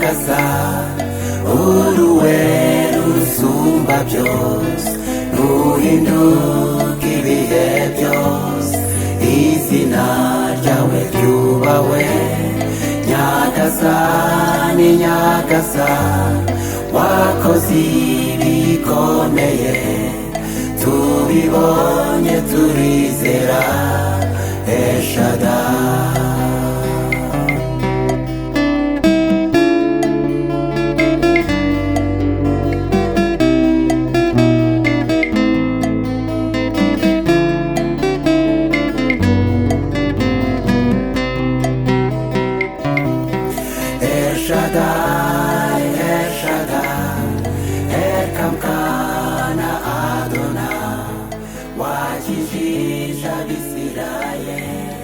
nyagasa uruwe rusumba byose ruhinduka ibihe byose izina ryawe ryubahwe nyagasa ni nyagasa wakoze ibikomeye tubibonye turizera Eshadai. Eshadai, Eshadai, Ekamkana Adonai, wakijisha Bisirayeli,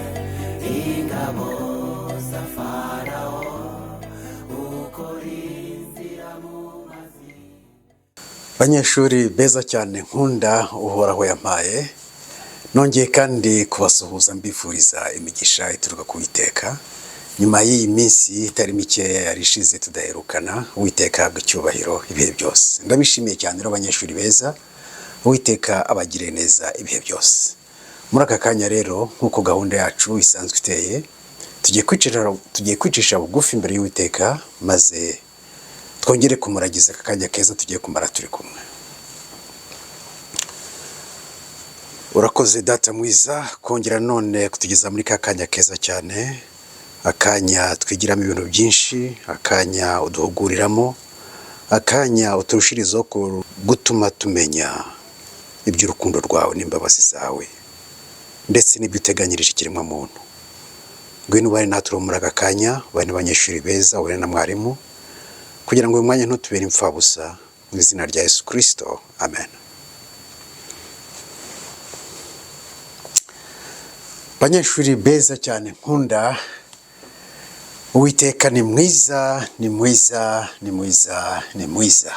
ingabo za Farao, ukorinzira mu mazi. Banyeshuri beza cyane nkunda uhoraho yampaye, nongeye kandi kubasuhuza mbifuriza imigisha ituruka ku Uwiteka. Nyuma y'iyi minsi itari mikeya yarishize tudaherukana, Uwiteka ahabwe icyubahiro ibihe byose. Ndabishimiye cyane rero abanyeshuri beza, Uwiteka abagire neza ibihe byose. Muri aka kanya rero nk'uko gahunda yacu isanzwe iteye, tugiye kwicisha bugufi imbere y'Uwiteka maze twongere kumuragiza aka kanya keza tugiye kumara turi kumwe. Urakoze data mwiza kongera none kutugeza muri ka kanya keza cyane, akanya twigiramo ibintu byinshi, akanya uduhuguriramo, akanya uturushirizaho gutuma tumenya iby'urukundo rwawe n'imbabazi zawe ndetse n'ibyo uteganyirije ikiremwa muntu. Ngwino ubane natwe muri aka kanya, ubane n'abanyeshuri beza, ubane na mwarimu, kugira ngo uyu mwanya ntutubere impfabusa, mu izina rya Yesu Kristo, amen. Banyeshuri beza cyane nkunda, Uwiteka ni mwiza, ni mwiza, ni mwiza, ni mwiza.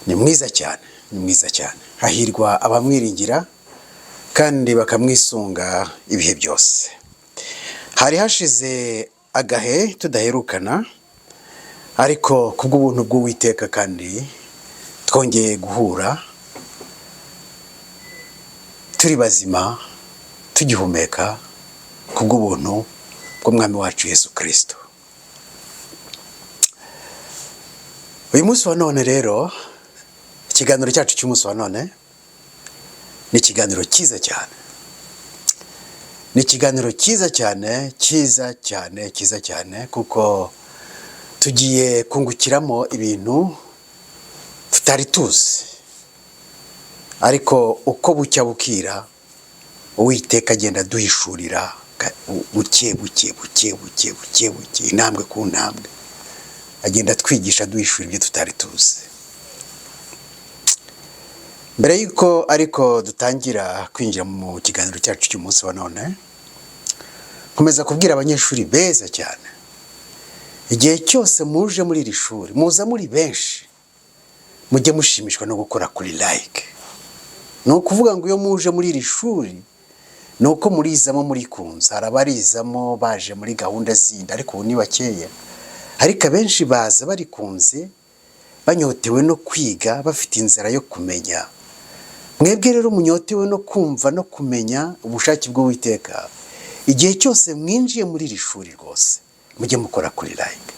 Ni mwiza cyane, ni mwiza cyane. Hahirwa abamwiringira kandi bakamwisunga ibihe byose. Hari hashize agahe tudaherukana, ariko kubw'ubuntu bw'Uwiteka kandi twongeye guhura turi bazima, tugihumeka kubw'ubuntu bw'Umwami wacu Yesu Kristo. Uyu munsi wa none rero, ikiganiro cyacu cy'umunsi wa none ni ikiganiro cyiza cyane. Ni ikiganiro cyiza cyane, cyiza cyane kuko tugiye kungukiramo ibintu tutari tuzi. Ariko uko bucya bukira, Uwiteka agenda duhishurira buke, intambwe ku ntambwe. Agenda twigisha duhishura ibyo tutari tuzi. Mbere yuko ariko dutangira kwinjira mu kiganiro cyacu cy'umunsi wa none, nkomeza kubwira abanyeshuri beza cyane, igihe cyose muje muri iri shuri, muza muri benshi, mujye mushimishwa no gukora kuri like. Ni ukuvuga ngo iyo muje muri iri shuri, nuko murizamo muri kunza. Hari abarizamo baje muri gahunda zindi, ariko ubu ni bakeya. Ariko abenshi baza bari kunze, banyotewe no kwiga, bafite inzara yo kumenya. Mwebwe rero munyotewe no kumva no kumenya ubushake bw'Uwiteka, igihe cyose mwinjiye muri iri shuri rwose mujye mukora kuri like.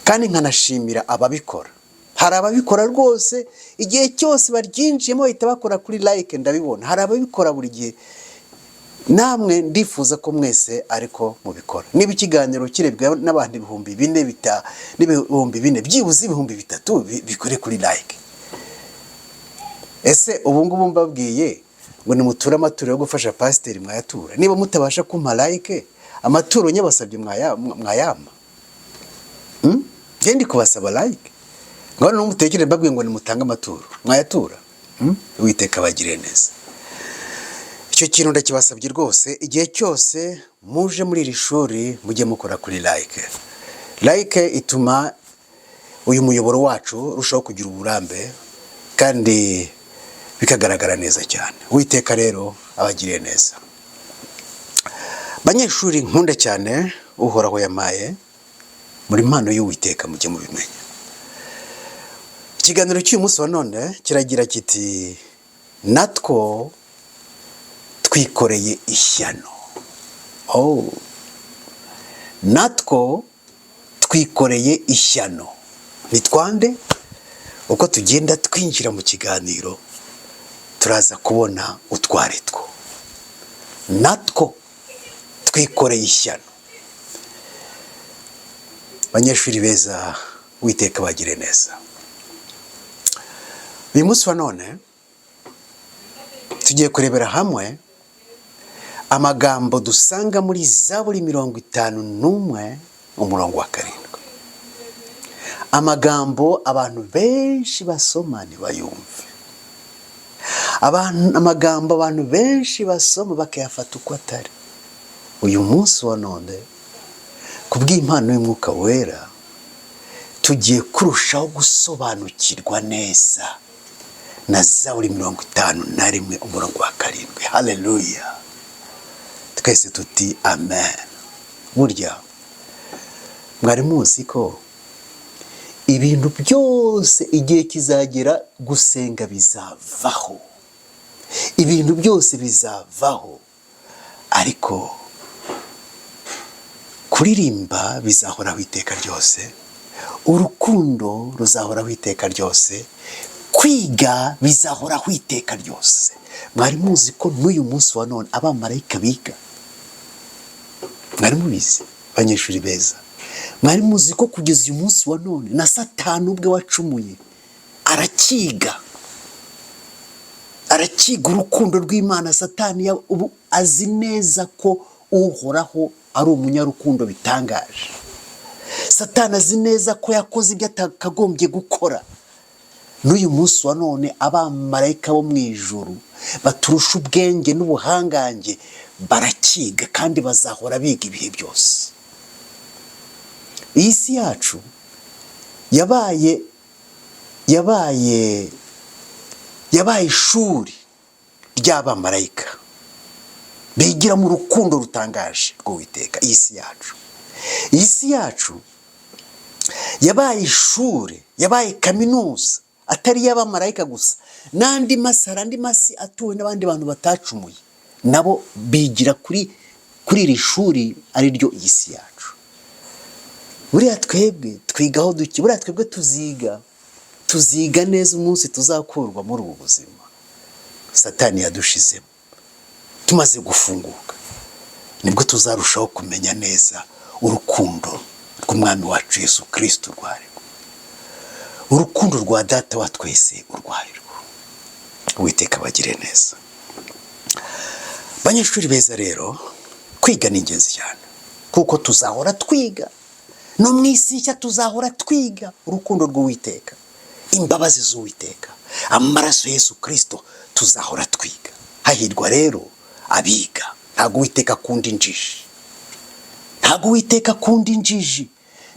Kandi nkanashimira ababikora. Hari ababikora rwose igihe cyose baryinjiyemo bahita bakora kuri like, ndabibona. Hari ababikora buri gihe. Namwe ndifuza ko mwese ariko mubikora. Niba ikiganiro kirebwa n'abantu 4,000 n'ibihumbi 4 byibuze 3,000 bikore kuri like. Ese ubu ngubu mbabwiye ngo nimutura amaturo yo gufasha pasiteri mwayatura. Niba mutabasha kumpa like, amaturo nyabasabye mwayama. Ndi kubasaba like. Ngone n'umutekere mbabwiye ngo nimutanga amaturo mwayatura. Uwiteka bagire neza. Icyo kintu ndakibasabye rwose, igihe cyose muje muri iri shuri mujye mukora kuri like. Like ituma uyu muyoboro wacu rushaho kugira uburambe kandi bikagaragara neza cyane. Uwiteka rero abagire neza. Banyeshuri nkunda cyane, uhoraho yamaye, muri mpano y'Uwiteka mujye mubimenya. Ikiganiro cy'uyu munsi wa none kiragira kiti natwo twikoreye ishyano. Natwo twikoreye ishyano. Nitwande uko tugenda twinjira mu kiganiro turaza kubona utware two. Natwo twikoreye ishyano. Banyeshuri beza, Uwiteka bagire neza. Uyu munsi wa none tugiye kurebera hamwe amagambo dusanga muri Zaburi 51 umurongo wa 7. Amagambo abantu benshi basoma ntibayumve. Amagambo abantu benshi basoma bakayafata uko atari. Uyu munsi wa none kubw'impano y'Umwuka Wera tugiye kurushaho gusobanukirwa neza na Zaburi 51 umurongo wa 7. Haleluya. Twese tuti amen. Burya mwari muzi ko ibintu byose igihe kizagera gusenga bizavaho. Ibintu byose bizavaho, ariko kuririmba bizahoraho iteka ryose. Urukundo ruzahoraho iteka ryose. Kwiga bizahoraho iteka ryose. Mwari muzi ko n'uyu munsi wa none abamarayika biga? Mwari mubizi banyeshuri beza? Mwari muzi ko kugeza uyu munsi wa none na Satani ubwe wacumuye arakiga urukundo rw'Imana? Satani ubu azi neza ko Uhoraho ari umunyarukundo bitangaje. Satani azi neza ko yakoze ibyo atakagombye gukora. N'uyu munsi wa none abamarayika bo mu ijuru baturusha ubwenge n'ubuhangange barakiga kandi bazahora biga ibihe byose. Iyi si yacu yabaye ishuri ry'abamarayika bigira mu rukundo rutangaje rw'Uwiteka. Iyi si yacu yabaye ishuri, yabaye kaminuza atari iy'abamarayika gusa, n'andi masi atuwe n'abandi bantu batacumuye nabo bigira kuri iri shuri ari ryo iyi si yacu. Buriya twebwe twigaho duke, buriya twebwe tuziga neza umunsi tuzakurwa muri ubu buzima Satani yadushizemo. Tumaze gufunguka nibwo tuzarushaho kumenya neza urukundo rw'Umwami wacu Yesu Kristo rwarirwo, urukundo rwa Data wa twese urwarirwo. Uwiteka bagire neza. Banyeshuri beza rero, kwiga ni ingenzi cyane kuko tuzahora twiga. No mu isi nshya tuzahora twiga urukundo rw'Uwiteka, imbabazi z'Uwiteka, amaraso Yesu Kristo, tuzahora twiga. Hahirwa rero abiga. Ntabwo Uwiteka akunda injiji. Ntabwo Uwiteka akunda injiji.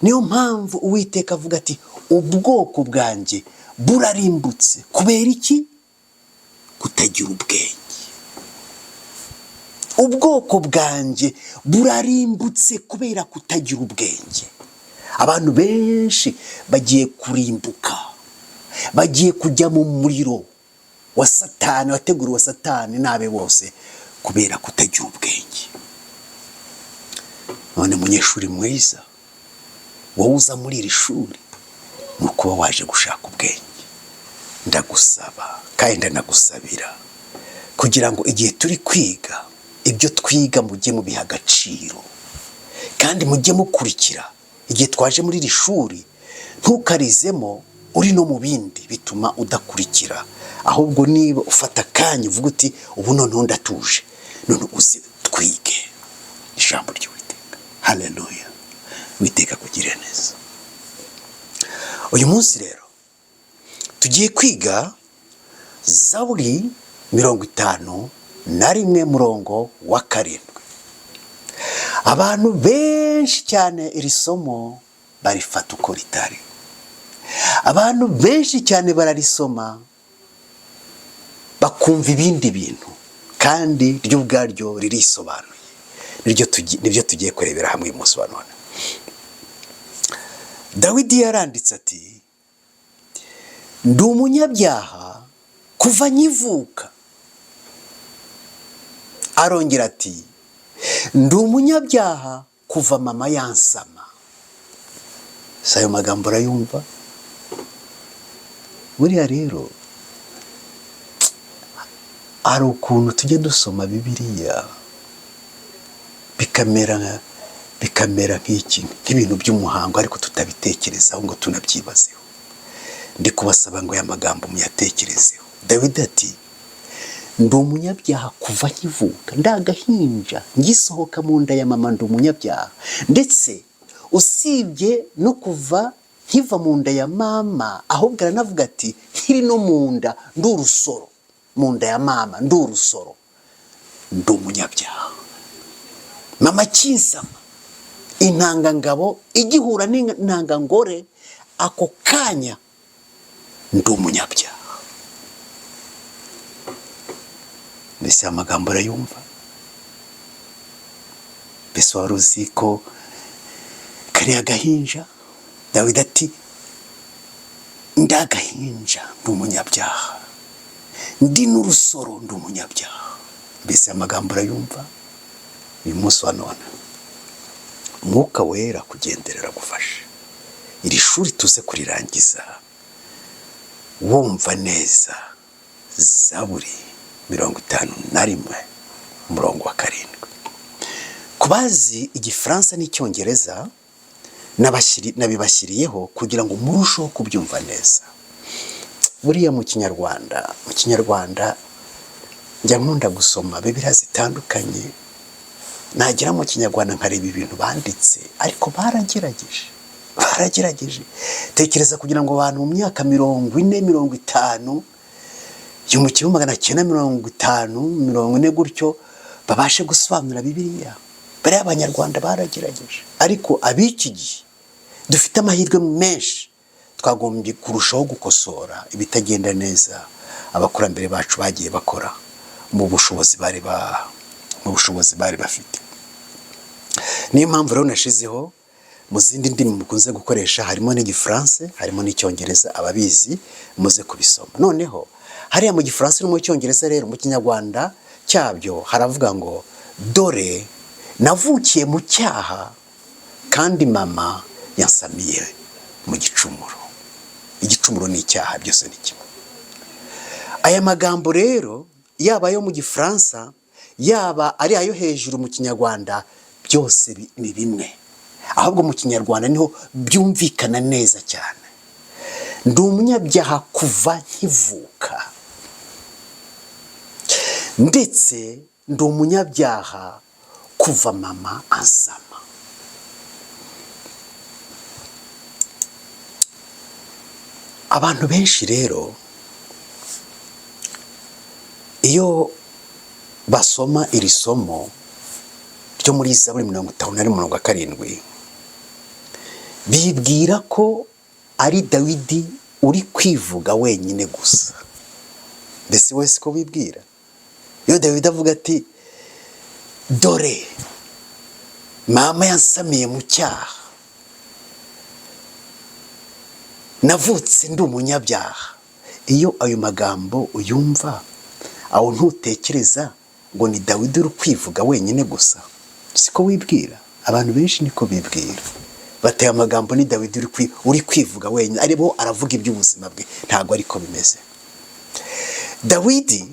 Niyo mpamvu Uwiteka avuga ati ubwoko bwanjye burarimbutse. Kubera iki? Kutagira ubwenge. Ubwoko bwanjye burarimbutse kubera kutagira ubwenge. Abantu benshi bagiye kurimbuka, bagiye kujya mu muriro wa Satani, wateguriwe Satani n'abe bose kubera kutagira ubwenge. None munyeshuri mwiza, wowe uza muri iri shuri ni ukuba waje gushaka ubwenge. Ndagusaba kandi ndanagusabira kugira ngo igihe turi kwiga, ibyo twiga mujye mubiha agaciro kandi mujye mukurikira. Igihe twaje muri iri shuri ntukarizemo uri no mu bindi bituma udakurikira, ahubwo niba ufata akanya uvuga uti ubu noneho ndatuje, none uzi twige ijambo ry'Uwiteka. Haleluya. Uwiteka kugire neza. Uyu munsi rero tugiye kwiga Zaburi 51 murongo wa 7. Abantu benshi cyane iri somo barifata uko ritari. Abantu benshi cyane bararisoma bakumva ibindi bintu kandi ryo ubwaryo ririsobanuye. Nibyo tugiye kurebera hamwe uyu munsi wa none. Dawidi yaranditse ati ndi umunyabyaha kuva nkivuka. Arongera ati ndi umunyabyaha kuva mama yansama. Si ayo magambo urayumva? Buriya rero hari ukuntu tujya dusoma Bibiliya bikamera nk'ibintu by'umuhango, ariko tutabitekerezaho ngo tunabyibazeho. Ndi kubasaba ngo aya magambo muyatekerezeho. Dawidi ati ndi umunyabyaha kuva nkivuka, ndagahinja ngisohoka mu nda ya mama ndi umunyabyaha. Ndetse usibye no kuva nkiva mu nda ya mama, ahubwo aranavuga ati nkiri no mu nda ndi urusoro, mu nda ya mama ndi urusoro, ndi umunyabyaha. Mama kinsama, intangangabo igihura n'intangangore, ako kanya ndi umunyabyaha. Mbese amagambo urayumva? Mbese wari uzi ko kariya gahinja Dawidi ati ndagahinja ndi umunyabyaha, ndi n'urusoro ndi umunyabyaha. Mbese amagambo urayumva? Uyu munsi wa none Umwuka Wera kugenderera gufasha iri shuri tuze kurirangiza wumva neza Zaburi 51 umurongo wa 7. Kubazi Igifaransa n'Icyongereza nabibashyiriyeho kugira ngo murusheho kubyumva neza. Buriya mu Kinyarwanda njya nkunda gusoma Bibiliya zitandukanye, nagera mu Kinyarwanda nkareba ibintu banditse, ariko baragerageje. Tekereza kugira ngo abantu mu myaka 40-50 yo mu 1950-40 gutyo babashe gusobanura Bibiliya. Bariya Abanyarwanda baragerageje, ariko ab'iki gihe dufite amahirwe menshi, twagombye kurushaho gukosora ibitagenda neza abakurambere bacu bagiye bakora mu bushobozi bari bafite. Niyo mpamvu rero nashizeho mu zindi ndimi mukunze gukoresha, harimo n'Igifaransa, harimo n'Icyongereza. Ababizi muze kubisoma. Noneho hariya mu Gifaransa no mu Cyongereza rero, mu Kinyarwanda cyabyo haravuga ngo dore navukiye mu cyaha kandi mama yansamiye mu gicumuro. Igicumuro ni icyaha, byose ni kimwe. Aya magambo rero yaba ayo mu Gifaransa yaba ari ayo hejuru mu Kinyarwanda, byose ni bimwe, ahubwo mu Kinyarwanda niho byumvikana neza cyane. Ndi umunyabyaha kuva nkivuka, ndetse ndi umunyabyaha kuva mama ansama. Abantu benshi rero iyo basoma iri somo ryo muri Zaburi 51:7, bibwira ko ari Dawidi uri kwivuga wenyine gusa. Mbese wese ko bibwira? Iyo Dawidi avuga ati dore mama yansamiye mu cyaha, navutse ndi umunyabyaha, iyo ayo magambo uyumva, aho ntutekereza ngo ni Dawidi uri kwivuga wenyine gusa? Siko wibwira? Abantu benshi niko bibwira, bateye amagambo ni Dawidi uri kwivuga wenyine, aribo aravuga iby'ubuzima bwe. Ntabwo ariko bimeze. Dawidi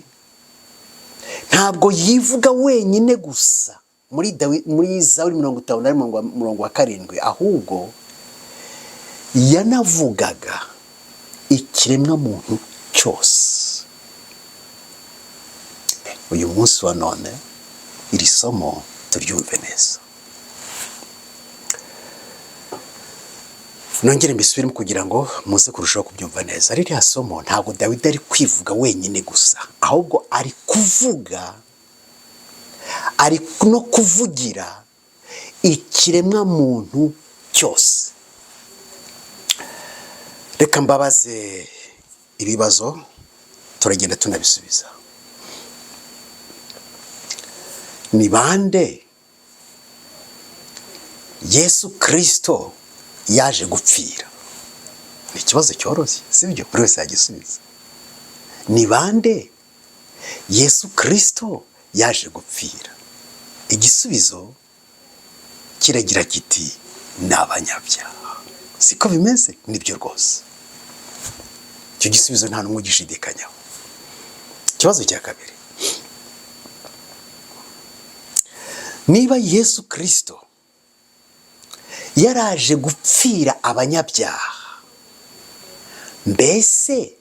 ntabwo yivuga wenyine gusa muri Zaburi 51:7, ahubwo yanavugaga ikiremwa muntu cyose. Uyu munsi wa none iri somo turyumve neza. Nongere mbisubiremo kugira ngo muze kurushaho kubyumva neza. Ririya somo ntabwo Dawidi ari kwivuga wenyine gusa, ahubwo ari kuvuga, ari no kuvugira ikiremwa muntu cyose. Reka mbabaze ibibazo turagenda tunabisubiza. Ni bande Yesu Kristo yaje gupfira? Ni ikibazo cyoroshye, si byo? Buri wese yagisubiza. Ni bande Yesu Kristo yaje gupfira? Igisubizo kiragira kiti ni abanyabyaha. Siko bimeze? Nibyo rwose. Icyo gisubizo nta n'umwe ugishidikanyaho. Ikibazo cya kabiri, niba Yesu Kristo yaraje gupfira abanyabyaha, mbese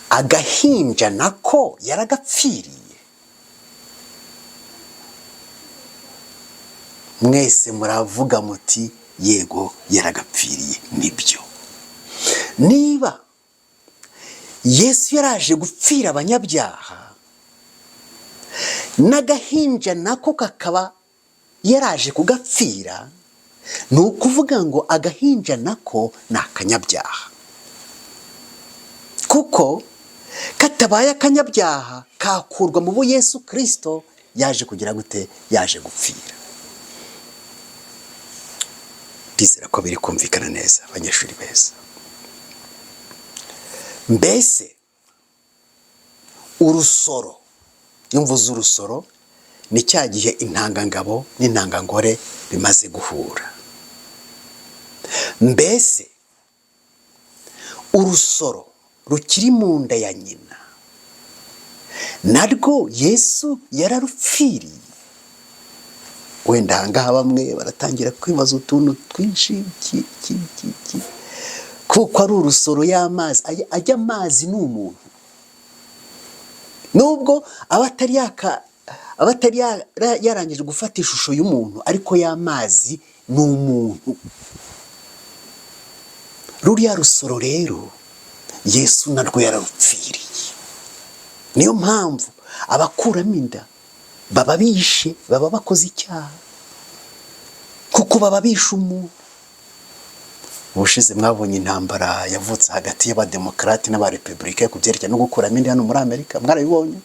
agahinja nako yaragapfiriye? Mwese muravuga muti yego yaragapfiriye. Nibyo. Niba Yesu yaraje gupfira abanyabyaha, n'agahinja nako kakaba yaraje kugapfira, ni ukuvuga ngo agahinja nako ni akanyabyaha. Kuko katabaye akanyabyaha kakurwa mu bo Yesu Kristo yaje kugira gute? Yaje gupfira. Ndizera ko biri kumvikana neza abanyeshuri beza. Mbese urusoro, iyo mvuze urusoro, ni cya gihe intangangabo n'intangangore bimaze guhura. Mbese urusoro rukiri mu nda ya nyina narwo Yesu yararupfiriye? Wenda ahangaha bamwe baratangira kwibaza utuntu twinshi, kuko ari urusoro y'amazi. Ajya amazi ni umuntu, nubwo aba atari yarangije gufata ishusho y'umuntu, ariko y'amazi ni umuntu. Ruriya rusoro rero Yesu narwo yararupfiriye. Niyo mpamvu abakuramo inda baba bishe, baba bakoze icyaha, kuko baba bishe umuntu. Ubushize mwabonye intambara yavutse hagati y'abademokarate n'abarepublika ku byerekeye no gukuramo inda hano muri Amerika. Mwarabibonye?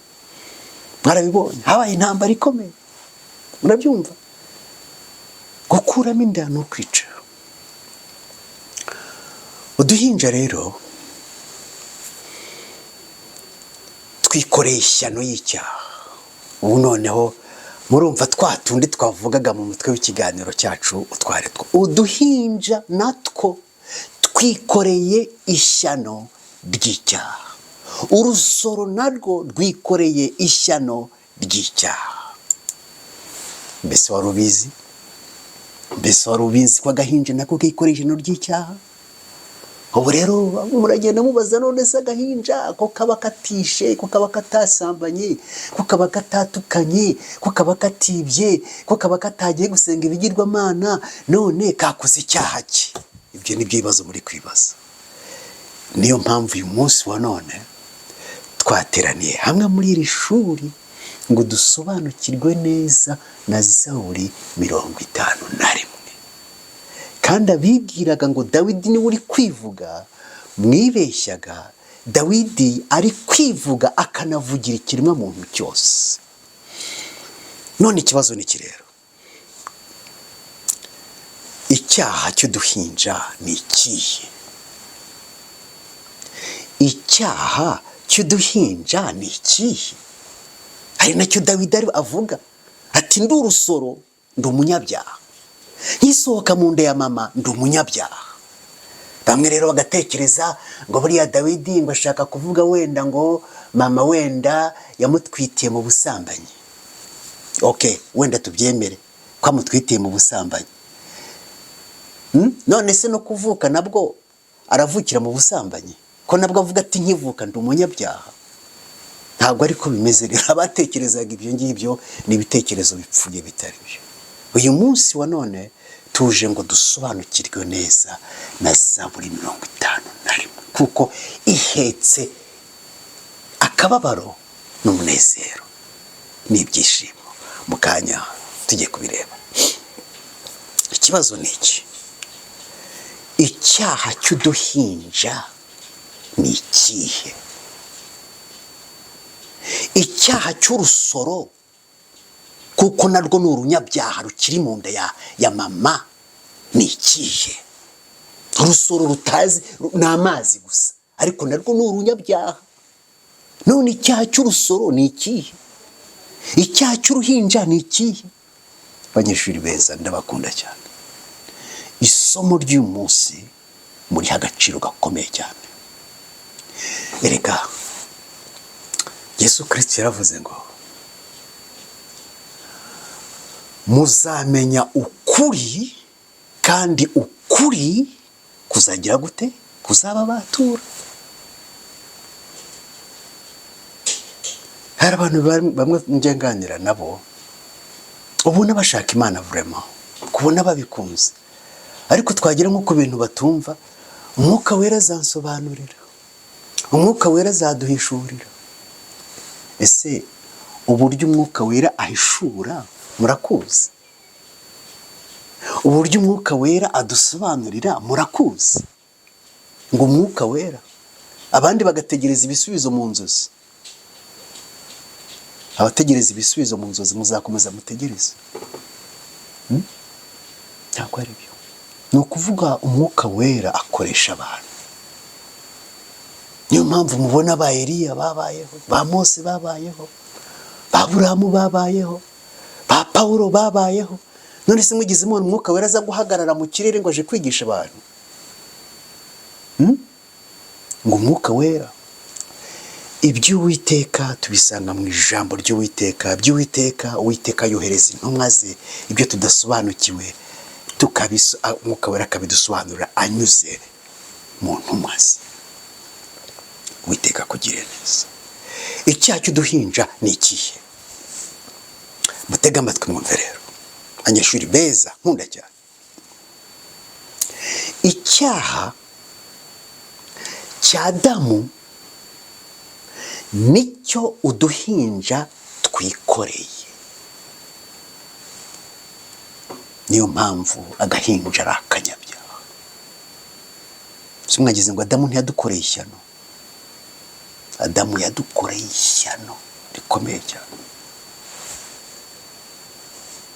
Habaye intambara ikomeye. Murabyumva? Gukuramo inda ni ukwica. Uduhinja rero twikoreye ishyano y'icyaha. Ubu noneho murumva twa tundi twavugaga mu mutwe w'ikiganiro cyacu utware two. Uduhinja natwo twikoreye ishyano ry'icyaha. Urusoro narwo rwikoreye ishyano ry'icyaha. Mbese wari ubizi? Mbese wari ubizi ko agahinja nako kikoreye ishyano ry'icyaha? Ubu rero muragenda mubaza, none se agahinja ko kaba katishe, ko kaba katasambanye, ko kaba katatukanye, ko kaba katibye, ko kaba katagiye gusenga ibigirwamana, none kakoze icyaha ki? Ibyo nibyo bibazo muri kwibaza. Niyo mpamvu uyu munsi wa none twateraniye hamwe muri iri shuri ngo dusobanukirwe neza na Zaburi 51. Kandi abibwiraga ngo Dawidi niwe uri kwivuga, mwibeshyaga. Dawidi ari kwivuga akanavugira ikiremwa muntu cyose. None ikibazo ni iki rero? Icyaha cy'uduhinja ni ikihe? Icyaha cy'uduhinja ni ikihe? Hari nacyo Dawidi avuga ati, ndi urusoro, ndi umunyabyaha, nkisohoka mu nda ya mama ndi umunyabyaha. Bamwe rero bagatekereza ngo buriya Dawidi ngo ashaka kuvuga wenda ngo mama wenda yamutwitiye mu busambanyi. Okay, wenda tubyemere ko amutwitiye mu busambanyi. None se no kuvuka nabwo aravukira mu busambanyi? Ko nabwo avuga ati nkivuka ndi umunyabyaha? Ntabwo ariko bimeze rero. Abatekerezaga ibyo ngibyo ni ibitekerezo bipfuye bitari byo. Uyu munsi wa none tuje ngo dusobanukirwe neza na Zaburi 51, kuko ihetse akababaro n'umunezero n'ibyishimo. Mu kanya tujye kubireba. Ikibazo ni iki? Icyaha cy'uduhinja ni ikihe? Icyaha cy'urusoro, kuko narwo ni urunyabyaha rukiri mu nda ya mama, ni ikihe? Urusoro rutazi ni amazi gusa, ariko narwo ni urunyabyaha. None icyaha cy'urusoro ni ikihe? Icyaha cy'uruhinja ni ikihe? Banyeshuri beza, ndabakunda cyane. Isomo ry'uyu munsi muri agaciro gakomeye cyane. Erega Yesu Kristo yaravuze ngo muzamenya ukuri, kandi ukuri kuzagira gute? Kuzababatura. Hari abantu bamwe ngenganira nabo ubona bashaka Imana vraiment, kubona babikunze, ariko twagira nko ku bintu batumva, Umwuka Wera azansobanurira, Umwuka Wera azaduhishurira. Ese uburyo Umwuka Wera ahishura murakuzi? Uburyo Umwuka Wera adusobanurira murakuzi? Ngo Umwuka Wera, abandi bagategereza ibisubizo mu nzozi. Abategereza ibisubizo mu nzozi muzakomeza mutegereze? Ntabwo ari byo. Ni ukuvuga Umwuka Wera akoresha abantu. Niyo mpamvu mubona ba Eliya babayeho, ba Mose babayeho, ba Aburahamu babayeho, ba Pawulo babayeho. None se mwigize mubona Umwuka Wera aza guhagarara mu kirere ngo aje kwigisha abantu? Ngo Umwuka Wera, iby'Uwiteka tubisanga mu ijambo ry'Uwiteka. By'Uwiteka, Uwiteka yohereza intumwa ze, ibyo tudasobanukiwe Umwuka Wera akabidusobanurira anyuze mu ntumwa ze. Uwiteka kugire neza. Icyaha cy'uduhinja ni ikihe? Mutega amatwi mwumve rero, abanyeshuri beza nkunda cyane. Icyaha cya Adamu nicyo uduhinja twikoreye. Niyo mpamvu agahinja ari akanyabyaha. Mwagize ngo Adamu ntiyadukoreye ishyano? Adamu yadukoreye ishyano rikomeye cyane.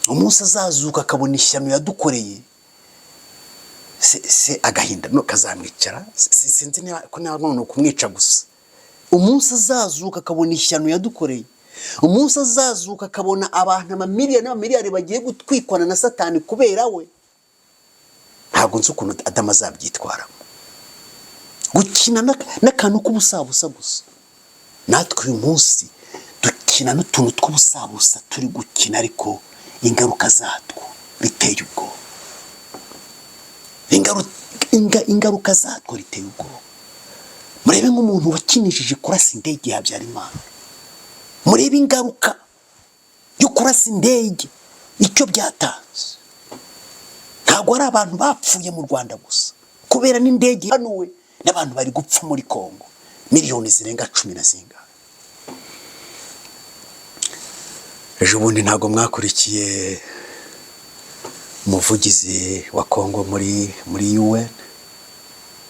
Umunsi azazuka akabona ishyano yadukoreye, se agahinda no kazamwicara. Sinzi ko ntabwo kumwica gusa. Umunsi azazuka akabona ishyano yadukoreye, umunsi azazuka akabona abantu amamiliyoni n'amamiliyari bagiye gutwikwana na Satani kubera we, ntabwo nzi ukuntu Adamu azabyitwaramo. Gukina n'akantu k'ubusabusa gusa. Natwe uyu munsi dukina n'utuntu tw'ubusabusa turi gukina, ariko ingaruka zatwo biteye ubwoba. Ingaruka zatwo riteye ubwoba. Murebe nk'umuntu wakinishije kurasa indege ya Habyarimana. Murebe ingaruka yo kurasa indege icyo byatanze. Ntabwo ari abantu bapfuye mu Rwanda gusa kubera n'indege hanuwe, n'abantu bari gupfa muri Kongo miliyoni zirenga 10 na zingahe. Ejo bundi ntabwo mwakurikiye umuvugizi wa Kongo muri UN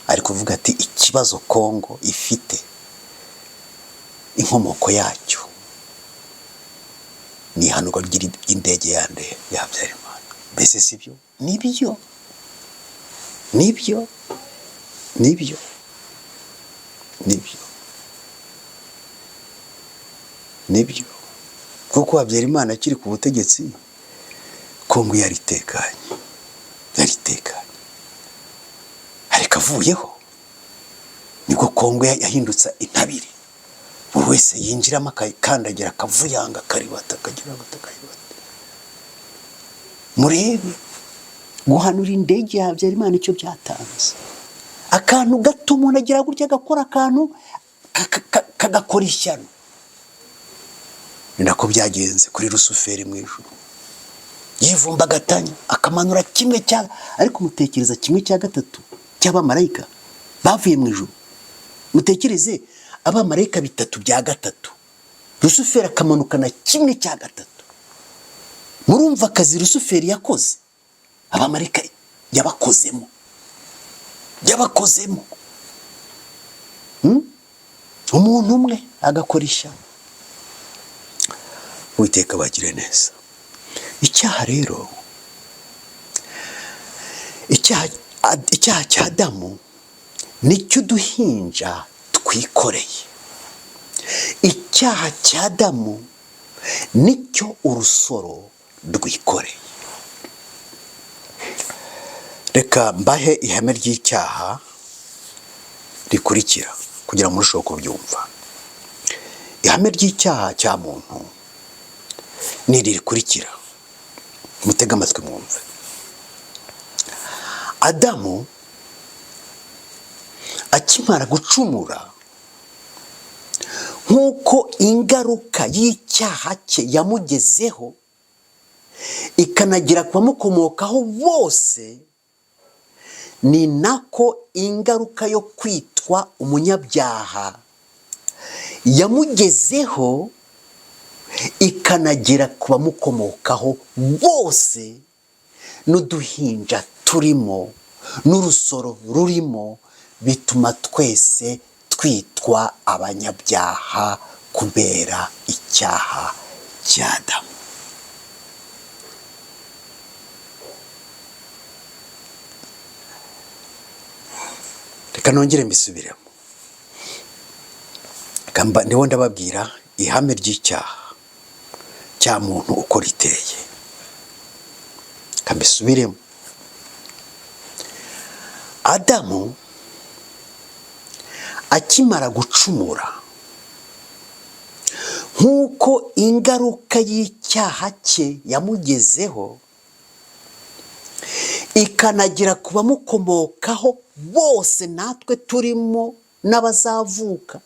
ari kuvuga ati ikibazo Kongo ifite inkomoko yacyo ni ihanurwa ry'indege ya Habyarimana. Mbese si byo? Nibyo. Kuko Habyarimana akiri ku butegetsi, Kongo yaritekanye. Ariko avuyeho nibwo Kongo yahindutse intabire. Buri wese yinjiramo akakandagira akavuyanga karibata akagira batakayibata. Murebe guhanura indege ya Habyarimana icyo byatanze. Akantu gato umuntu agira gutya agakora akantu kagakora ishyano. Ni nako byagenze kuri Rusuferi mu ijuru. Yivumbagatanya akamanura kimwe ariko mutekereza 1/3 cy'abamarayika bavuye mu ijuru. Mutekereze abamarayika 3/3. Rusuferi akamanukana 1/3. Murumva akazi Rusuferi yakoze? Abamarayika yabakozemo. Umuntu umwe agakoresha. Uwiteka bagire neza. Icyaha rero icyaha cya Adamu nicyo uduhinja twikoreye. Icyaha cya Adamu nicyo urusoro rwikoreye. Reka mbahe ihame ry'icyaha rikurikira kugira ngo murusheho kubyumva. Ihame ry'icyaha cya muntu ni iri rikurikira, mutege amatwi mwumve. Adamu akimara gucumura, nk'uko ingaruka y'icyaha cye yamugezeho ikanagira ku bamukomokaho bose, ni nako ingaruka yo kwitwa umunyabyaha yamugezeho ikanagera ku bamukomokaho bose, n'uduhinja turimo n'urusoro rurimo, bituma twese twitwa abanyabyaha kubera icyaha cya Adamu. Reka nongere mbisubiremo. Ndiho ndababwira ihame ry'icyaha cya muntu uko riteye. Kambisubiremo. Adamu akimara gucumura, nk'uko ingaruka y'icyaha cye yamugezeho ikanagira ku bamukomokaho bose, natwe turimo n'abazavuka,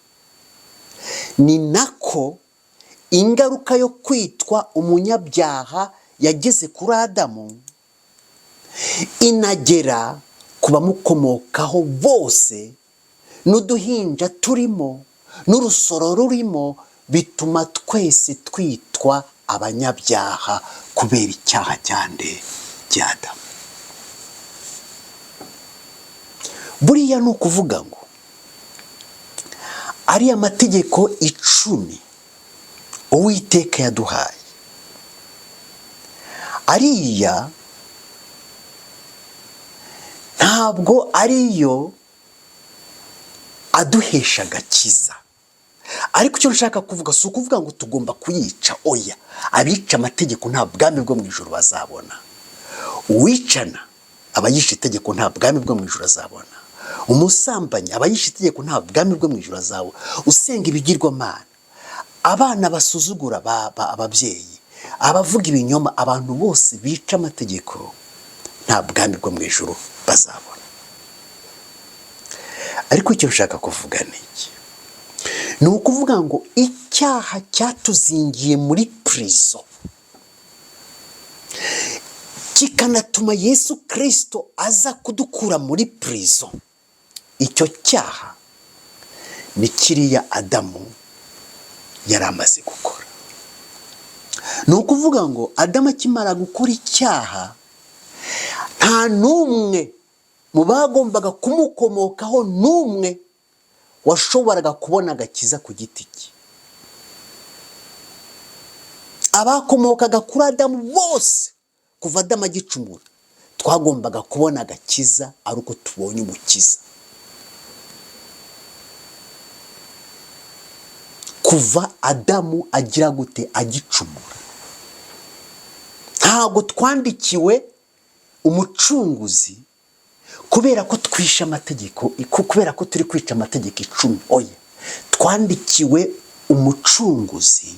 ni nako ingaruka yo kwitwa umunyabyaha yageze kuri Adamu inagera ku bamukomokaho bose, n'uduhinja turimo n'urusoro rurimo, bituma twese twitwa abanyabyaha kubera icyaha cya Adamu. Buriya ni ukuvuga ngo ariya mategeko 10 Uwiteka yaduhaye, ariya ntabwo ariyo aduhesha agakiza. Ariko icyo nshaka kuvuga si ukuvuga ngo tugomba kuyica, oya. Abica amategeko nta bwami bwo mu ijuru bazabona. Uwicana abayisha itegeko nta bwami bwo mu ijuru azabona. Umusambanyi abayisha itegeko nta bwami bwo mu ijuru azabona. Usenga ibigirwamana, abana basuzugura ababyeyi, abavuga ibinyoma, abantu bose bica amategeko nta bwami bwo mu ijuru bazabona. Ariko icyo nshaka kuvuga ni iki? Ni ukuvuga ngo icyaha cyatuzingiye muri prison, kikanatuma Yesu Kristo aza kudukura muri prison. Icyo cyaha ni kiriya Adamu yari amaze gukora. Ni ukuvuga ngo Adamu akimara gukora icyaha, nta n'umwe mu bagombaga kumukomokaho n'umwe washoboraga kubona agakiza ku giti cye. Abakomokaga kuri Adamu bose, kuva Adamu agicumura, twagombaga kubona agakiza ari uko tubonye umukiza. Kuva Adamu agira gute agicumura, ntabwo twandikiwe umucunguzi kubera ko twishe amategeko, kubera ko turi kwica amategeko 10, oya. Twandikiwe umucunguzi,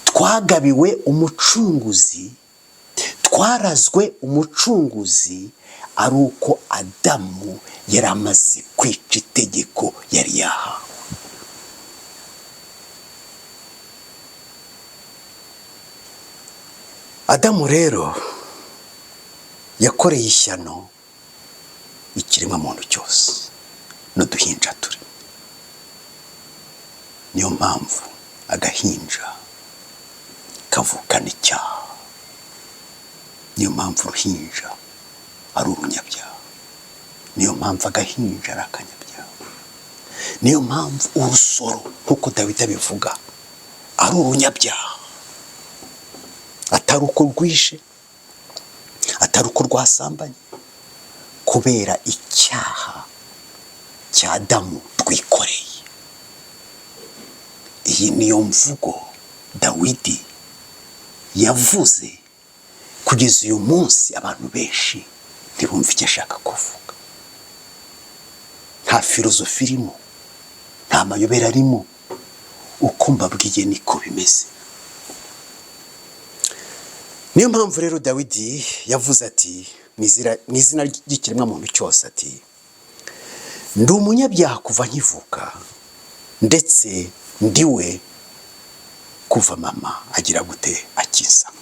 twagabiwe umucunguzi, twarazwe umucunguzi, ari uko Adamu yari amaze kwica itegeko yari yahawe. Adamu rero yakoreye ishyano ikiremwa muntu cyose n'uduhinja turi. Niyo mpamvu agahinja kavukana icyaha. Niyo mpamvu uruhinja ari umunyabyaha. Niyo mpamvu agahinja ari akanyabyaha. Niyo mpamvu urusoro nk'uko Dawidi abivuga ari urunyabyaha. Atari uko rwishe, atari uko rwasambanye, kubera icyaha cya Adamu twikoreye. Iyi niyo mvugo Dawidi yavuze, kugeza uyu munsi abantu benshi ntibumva icyo ashaka kuvuga. Nta filozofi irimo, nta mayobera arimo, uko mbabwiye niko bimeze. Niyo mpamvu rero Dawidi yavuze ati mu izina ry'ikiremwamuntu cyose ati, ndi umunyabyaha kuva nkivuka, ndetse ndiwe kuva mama agira gute akinsama.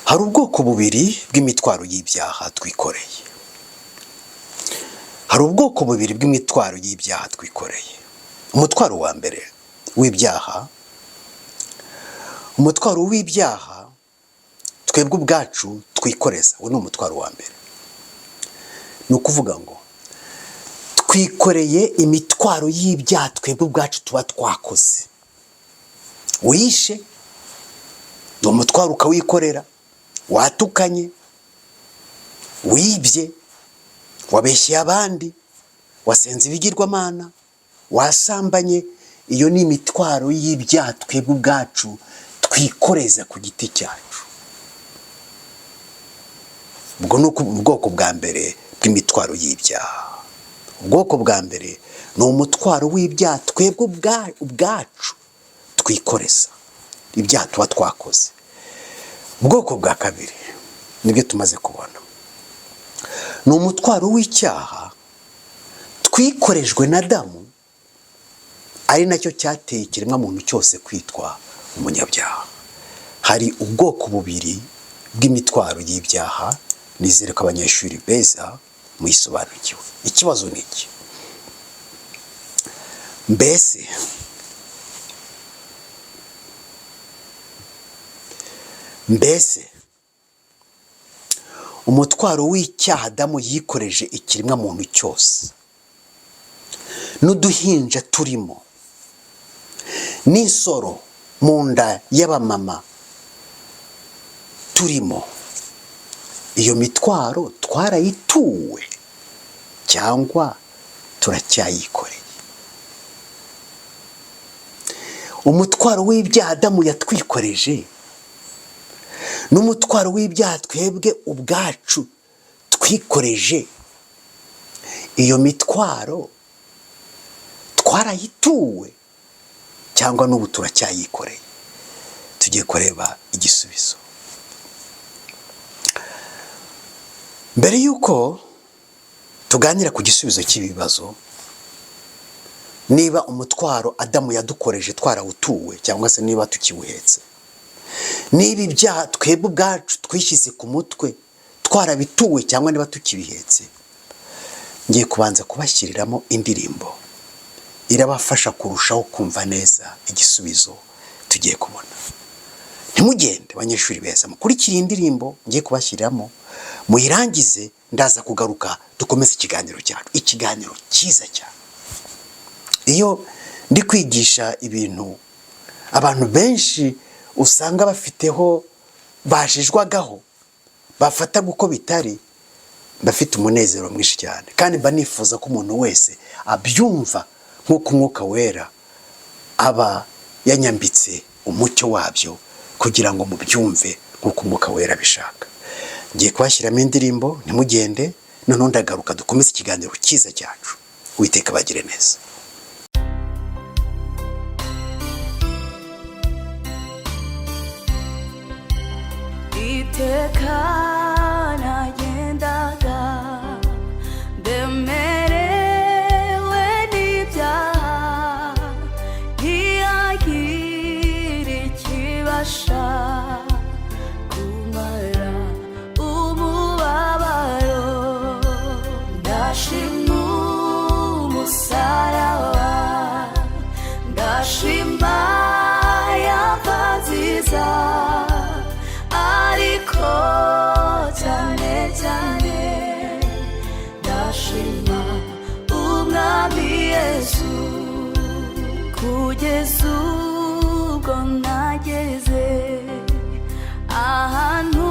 Hari ubwoko bubiri bw'imitwaro y'ibyaha twikoreye. Hari ubwoko bubiri bw'imitwaro y'ibyaha twikoreye. Umutwaro wa mbere w'ibyaha, umutwaro w'ibyaha twebwe ubwacu twikoreza, uwo ni umutwaro wa mbere. Ni ukuvuga ngo twikoreye imitwaro y'ibyaha twebwe ubwacu tuba twakoze. Wishe, ni umutwaro ukawikorera. Watukanye, wibye, wabeshyeye abandi, wasenze ibigirwamana, wasambanye, iyo ni imitwaro y'ibyaha twebwe ubwacu twikoreza ku giti cyacu. Ubwo ni ubwoko bwa mbere bw'imitwaro y'ibyaha. Ubwoko bwa mbere ni umutwaro w'ibyaha twebwe ubwacu twikoreza, ibyaha tuba twakoze. Ubwoko bwa kabiri nibyo tumaze kubona, ni umutwaro w'icyaha twikorejwe na Adamu, ari nacyo cyateye ikiremwamuntu cyose kwitwa umunyabyaha. Hari ubwoko bubiri bw'imitwaro y'ibyaha, nizere ko abanyeshuri beza muyisobanukiwe. Ikibazo ni iki? Mbese umutwaro w'icyaha Adamu yikoreje ikiremwamuntu cyose, n'uduhinja turimo, n'isoro mu nda y'abamama turimo, iyo mitwaro twarayituwe cyangwa turacyayikoreye? Umutwaro w'ibyaha Adamu yatwikoreje n'umutwaro w'ibyaha twebwe ubwacu twikoreje, iyo mitwaro twarayituwe cyangwa n'ubu turacyayikoreye? Tugiye kureba igisubizo. Mbere y'uko tuganira ku gisubizo cy'ibibazo, niba umutwaro Adamu yadukoreje twarawutuwe cyangwa se niba tukiwuhetse, niba ibyaha twebwe ubwacu twishyize ku mutwe twarabituwe cyangwa niba tukibihetse, ngiye kubanza kubashyiriramo indirimbo irabafasha kurushaho kumva neza igisubizo tugiye kubona. Ntimugende banyeshuri beza, mukurikire indirimbo ngiye kubashyiriramo, muyirangize, ndaza kugaruka dukomeze ikiganiro cyacu, ikiganiro cyiza cyane. Iyo ndi kwigisha ibintu abantu benshi usanga bafiteho bajijwagaho, bafata uko bitari, bafite umunezero mwinshi cyane, kandi mba nifuza ko umuntu wese abyumva nk'uko Umwuka Wera aba yanyambitse umucyo wabyo, kugira ngo mubyumve nk'uko Umwuka Wera abishaka. Ngiye kubashyiramo indirimbo, ntimugende, noneho ndagaruka dukomeze ikiganiro cyiza cyacu. Uwiteka bagire neza. Iteka nagendaga ndemerewe n'ibyaha, ntihagire ikibasha kumara umubabaro. Ndashima umusaraba, ndashima yava nziza, ariko cyane cyane ndashima umwami Yesu, kugeza ubwo nageze ahantu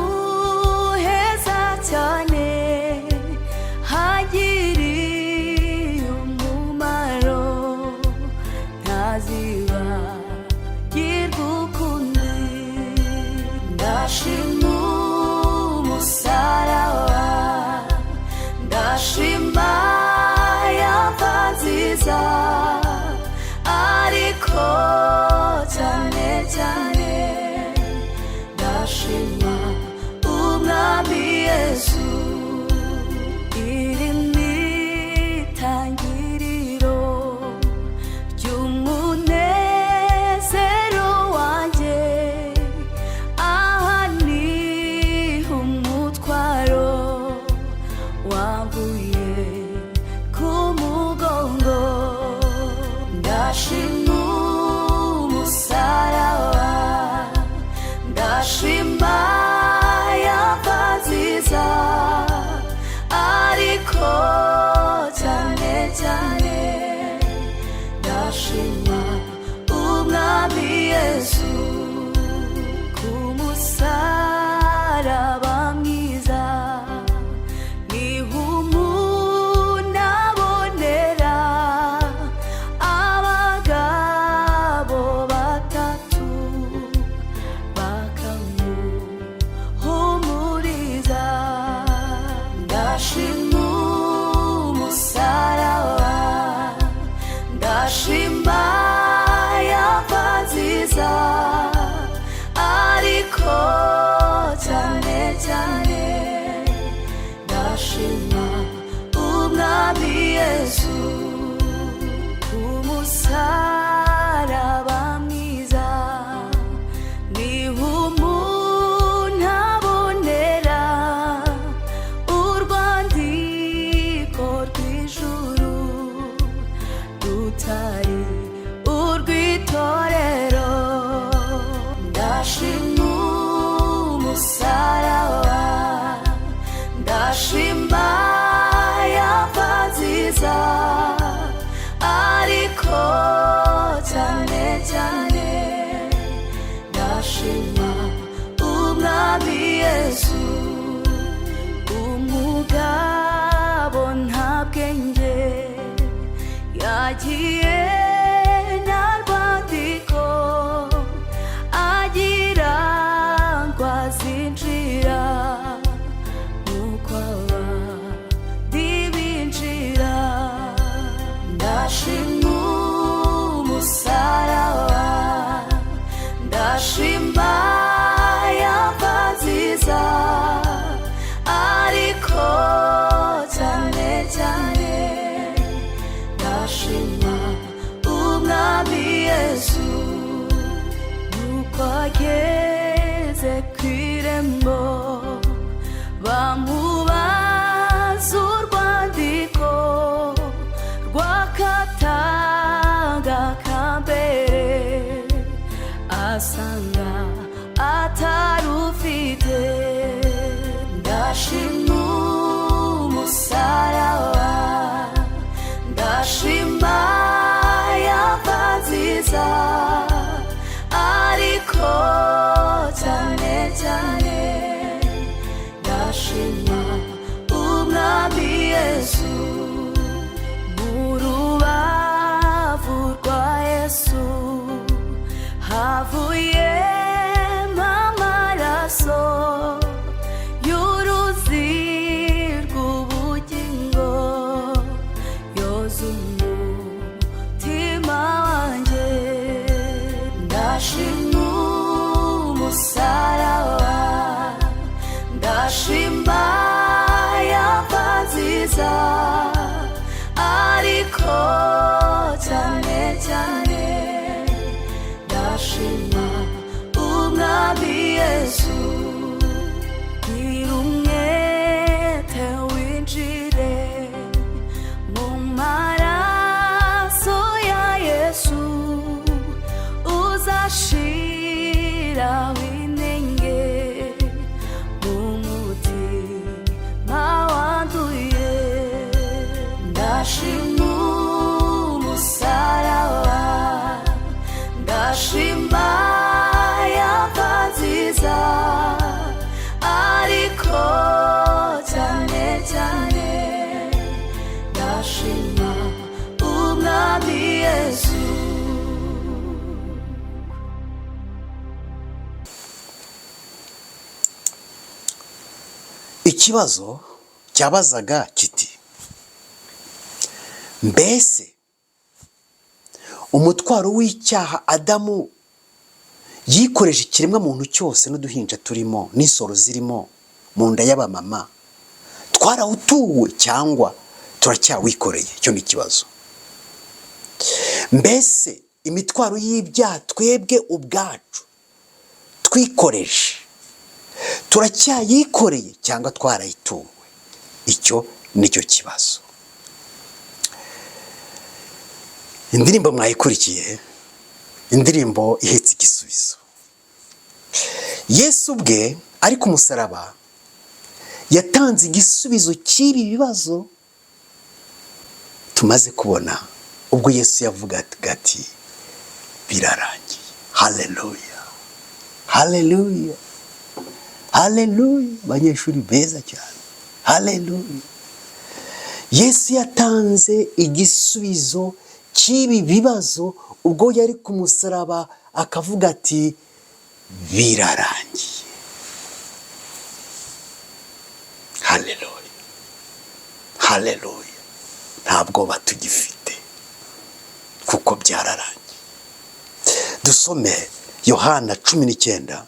agiye nta rwandiko agira ngo azinjira nuko abandi binjira. Ndashima umusaraba, ndashima yava nziza, ariko cyane cyane ndashima umwami Yesu, nuko ageze ku irembo bamubaza urwandiko rw'akatanga ka mbere, asanga atarufite. Ndashima umusaraba, ndashima yava nziza, ariko cyane cyane ndashima umwami Yesu. Mu rubavu rwa Yesu havuyemo amaraso y'uruzi rw'ubugingo, yoza umutima wanjye. Ndashima umusaraba, ndashima yava nziza, ariko cyane cyane ndashima umwami Yesu. Gira umwete winjire mu maraso ya Yesu, uzashiraho inenge mu mutima wanduye. Ndashima umusaraba, ndashima yava nziza, ariko cyane cyane ndashima umwami Yesu. Ikibazo cyabazaga kiti, mbese umutwaro w'icyaha Adamu yikoreje ikiremwa muntu cyose n'uduhinja turimo n'isoro zirimo mu nda y'abamama, twarawutuwe cyangwa turacyawikoreye? Icyo ni ikibazo. Mbese imitwaro y'ibyaha twebwe ubwacu twikoreje turacyayikoreye cyangwa twarayituwe? Icyo nicyo kibazo. Indirimbo mwayikurikiye, indirimbo ihetse igisubizo. Yesu ubwe ari ku musaraba yatanze igisubizo cy'ibi bibazo tumaze kubona, ubwo Yesu yavugaga ati birarangiye. Haleluya, haleluya, haleluya. Abanyeshuri beza cyane, haleluya. Yesu yatanze igisubizo cy'ibi bibazo ubwo yari ku musaraba, akavuga ati birarangiye. Haleluya, haleluya. Ntabwo batugifite kuko byararangiye. Dusome Yohana 19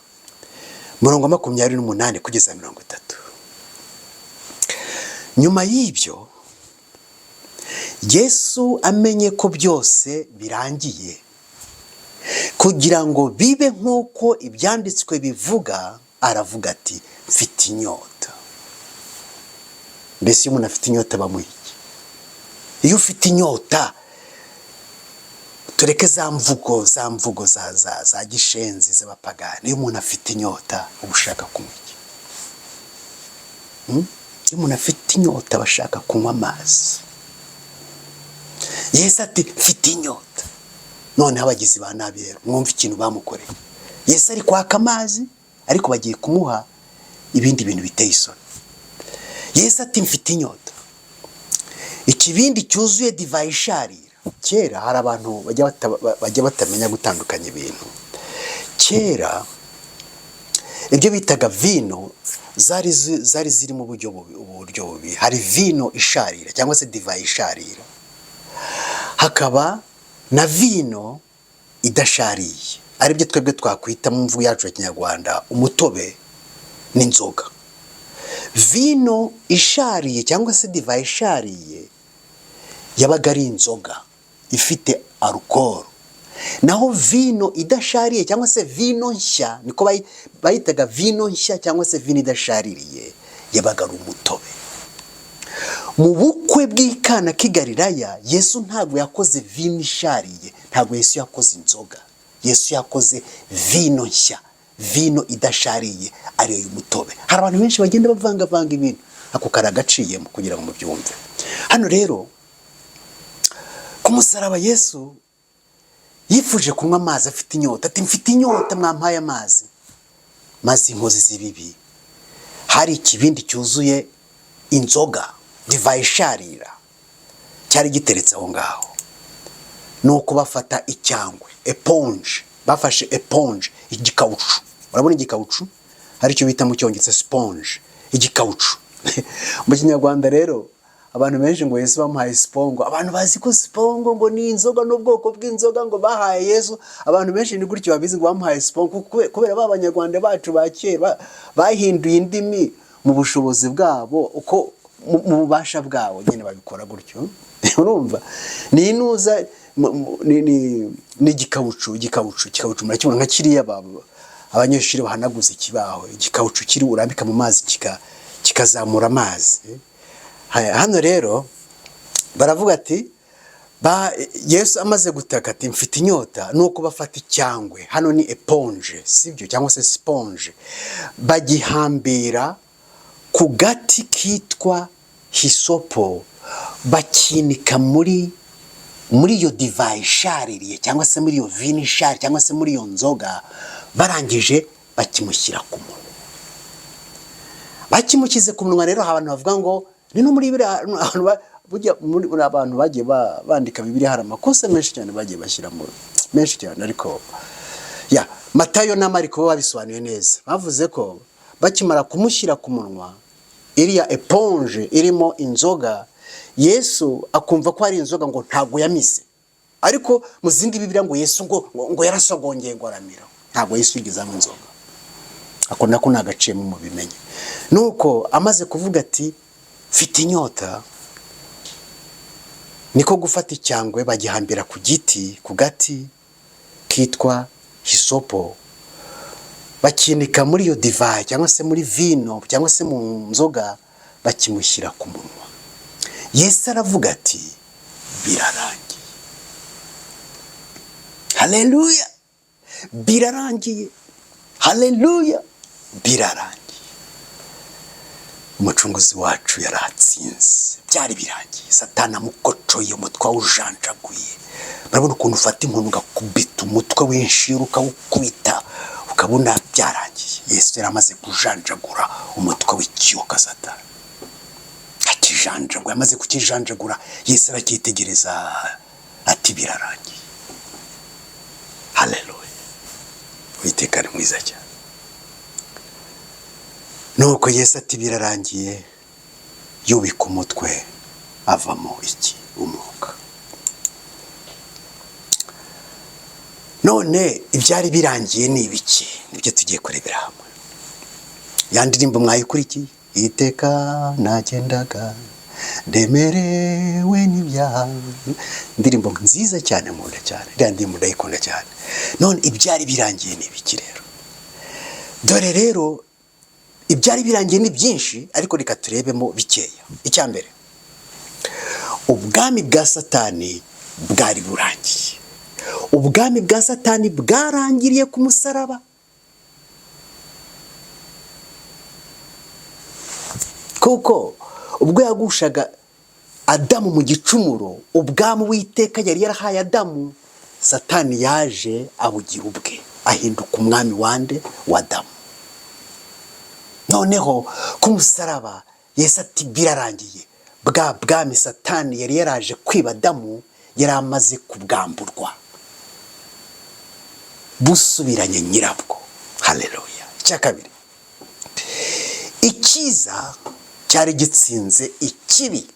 murongo 28 kugeza 30. Nyuma y'ibyo Yesu amenye ko byose birangiye, kugira ngo bibe nk'uko ibyanditswe bivuga, aravuga ati mfite inyota. Mbese iyo umuntu afite inyota bamuha iki? Iyo ufite inyota, tureke za mvugo za gishenzi z'abapagani. Iyo umuntu afite inyota uba ushaka kunywa iki? Iyo umuntu afite inyota aba ashaka kunywa amazi. Yesu ati mfite inyota. Noneho abagizi ba nabi rero mwumva ikintu bamukoreye. Yesu ari kwaka amazi, ariko bagiye kumuha ibindi bintu biteye isoni. Yesu ati mfite inyota. Ikibindi cyuzuye divayi isharira kera hari abantu bajya batamenya gutandukanya ibintu. Kera ibyo bitaga vino zari ziri mu buryo bubi. Hari vino isharira cyangwa se divayi isharira, hakaba na vino idashariye, aribyo twebwe twakwita mu mvugo yacu ya Kinyarwanda umutobe n'inzoga. Vino ishariye cyangwa se divayi ishariye yabaga ari inzoga ifite alcohol, naho vino idashariye cyangwa se vino nshya, niko bayitaga vino nshya cyangwa se vino idashaririye, yabaga ari umutobe. Mu bukwe bw'ikana k'i Galilaya, Yesu ntabwo yakoze vino ishariye, ntabwo Yesu yakoze inzoga. Yesu yakoze vino nshya, vino idashariye, ariyo y'umutobe. Hari abantu benshi bagenda bavanga ibintu, ako karagaciyemo kugira ngo mubyumve. Hano rero ku musaraba Yesu yifuje kunywa amazi, afite inyota, ati mfite inyota, mwampaye amazi. Maze inkozi z'ibibi, hari ikibindi cyuzuye inzoga, divayi isharira, cyari giteretse aho ngaho. Nuko bafata icyangwe, eponge, bafashe eponge, igikawucu. Urabona igikawucu? Hari icyo bita mu cyongereza sponge, igikawucu. Mu Kinyarwanda rero abantu benshi ngo Yesu bamuhaye spongo, abantu bazi ko spongo ngo ni inzoga, n'ubwoko bw'inzoga ngo bahaye Yesu. Abantu benshi ni gutyo babizi ngo bamuhaye spongo, kubera b'Abanyarwanda bacu ba kera bahinduye indimi mu bushobozi bwabo, uko mu bubasha bwabo nyine babikora gutyo. Urumva ni inuza ni igikawucu. Igikawucu murakibona nka kiriya abanyeshuri bahanaguza ikibaho, igikawucu kiri urambika mu mazi kikazamura amazi. Hano rero baravuga ati Yesu amaze gutaka ati mfite inyota, nuko bafata icyangwe, hano ni eponge sibyo, cyangwa se sponge, bagihambira ku gati kitwa hisopo, bakinika muri iyo divayi ishaririye cyangwa se muri iyo vino ishari cyangwa se muri iyo nzoga. Barangije bakimushyira ku munwa. Bakimukize ku munwa rero abantu bavuga ngo ni no muri abantu bagiye bandika Bibiliya, hari amakosa menshi cyane bagiye bashyiramo, menshi cyane. Ariko Matayo na Mariko babisobanuye neza, bavuze ko bakimara kumushyira ku munwa iriya eponge irimo inzoga, Yesu akumva ko hari inzoga ngo ntago yamize. Ariko mu zindi Bibiliya ngo Yesu ngo yarasogongeye ngo aramira. Ntago Yesu yigezamo inzoga, ako nako nagaciyemo mu bimenye. Nuko amaze kuvuga ati mfite inyota, niko gufata icyangwe bagihambira ku gati kitwa hisopo, bakinika muri iyo divayi cyangwa se muri vino cyangwa se mu nzoga, bakimushyira ku munwa. Yesu aravuga ati birarangiye. Haleluya, birarangiye. Haleluya, birarangiye. Umucunguzi wacu yaratsinze, byari birangiye. Satani amukocoye, umutwe awujanjaguye. Barabona ukuntu ufata inkoni ugakubita umutwe w'inshira ukawukubita, ukabona byarangiye. Yesu yari amaze kujanjagura umutwe w'ikiyoka Satani. Akijanjaguye, amaze kukijanjagura, Yesu arakitegereza ati birarangiye. Haleluya, Uwiteka ni mwiza cyane. Nuko Yesu ati birarangiye, yubika umutwe, avamo umwuka. None ibyari birangiye ni ibiki? Nibyo tugiye kurebera hamwe. Ya ndirimbo mwayikurikiye, iteka nagendaga ndemerewe n'ibyaha, indirimbo nziza cyane, nkunda cyane, iriya ndirimbo ndayikunda cyane. None ibyari birangiye ni ibiki rero? Dore rero ibyari birangiye ni byinshi, ariko reka turebemo bikeya. Icya mbere, ubwami bwa Satani bwari burangiye. Ubwami bwa Satani bwarangiriye ku musaraba. Kuko ubwo yagushaga Adamu mu gicumuro, ubwami Uwiteka yari yarahaye Adamu, Satani yaje abugira ubwe, ahinduka umwami wa Adamu. Noneho ku musaraba Yesu ati birarangiye. Bwa bwami Satani yari yaraje kwiba Adamu yari amaze kubwamburwa busubiranye nyirabwo. Haleluya. Icya kabiri, icyiza cyari gitsinze ikibi.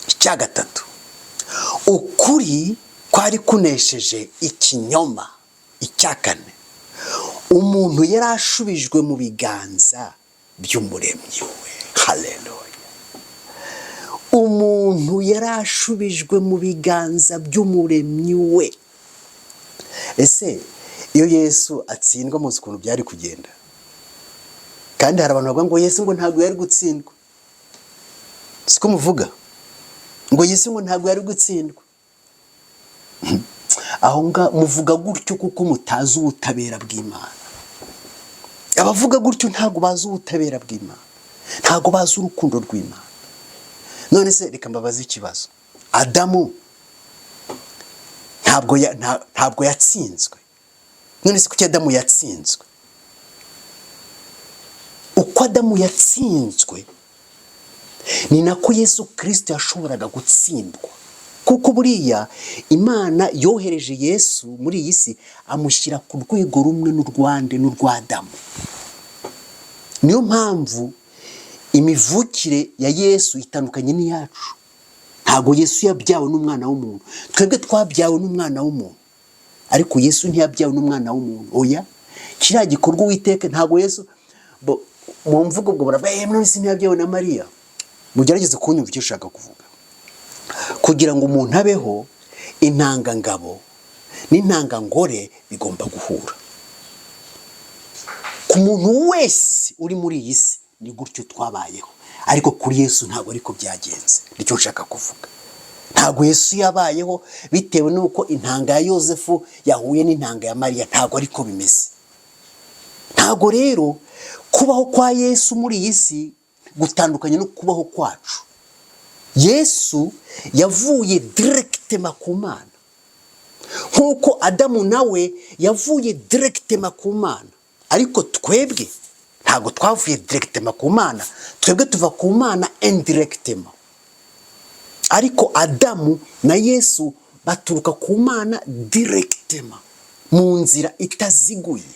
Icya gatatu, ukuri kwari kunesheje ikinyoma. Icya kane, umuntu yari ashubijwe mu biganza by'umuremyi we. Haleluya. Umuntu yari ashubijwe mu biganza by'umuremyi we. Ese iyo Yesu atsindwa muzi ukuntu byari kugenda? Kandi hari abantu bavuga ngo Yesu ngo ntabwo yari gutsindwa. Siko muvuga ngo Yesu ngo ntabwo yari gutsindwa. Aho nga muvuga gutyo kuko mutazi ubutabera bw'Imana. Abavuga gutyo ntabwo bazi ubutabera bw'Imana, ntabwo bazi urukundo rw'Imana. None se reka mbabaze ikibazo. Adamu ntabwo yatsinzwe. None se kuki Adamu yatsinzwe? Uko Adamu yatsinzwe ni nako Yesu Kristo yashoboraga gutsindwa. Kuko buriya Imana yohereje Yesu muri iyi si amushyira ku rwego rumwe n'urwa Adamu. Niyo mpamvu imivukire ya Yesu itandukanye n'iyacu. Ntabwo Yesu yabyawe n'umwana w'umuntu, twebwe twabyawe n'umwana w'umuntu, ariko Yesu ntiyabyawe n'umwana w'umuntu. Oya, kiriya gikorwa Uwiteka ntabwo Yesu mu mvugo ubwo baravuga none se ntiyabyawe na Mariya. Mugerageze kunyumva icyo ushaka kuvuga. Kugira ngo umuntu abeho, intangangabo n'intangangore bigomba guhura. Ku muntu wese uri muri iyi si ni gutyo twabayeho, ariko kuri Yesu ntabwo ariko byagenze. Nicyo nshaka kuvuga. Ntabwo Yesu yabayeho bitewe n'uko intanga ya Yosefu yahuye n'intanga ya Mariya, ntabwo ariko bimeze. Ntabwo rero kubaho kwa Yesu muri iyi si gutandukanye no kubaho kwacu. Yesu yavuye directement ku Mana, nkuko Adamu nawe yavuye directement ku Mana. Ariko twebwe ntabwo twavuye directement ku Mana, twebwe tuva ku Mana indirectement. Ariko Adamu na Yesu baturuka ku Mana directement, mu nzira itaziguye.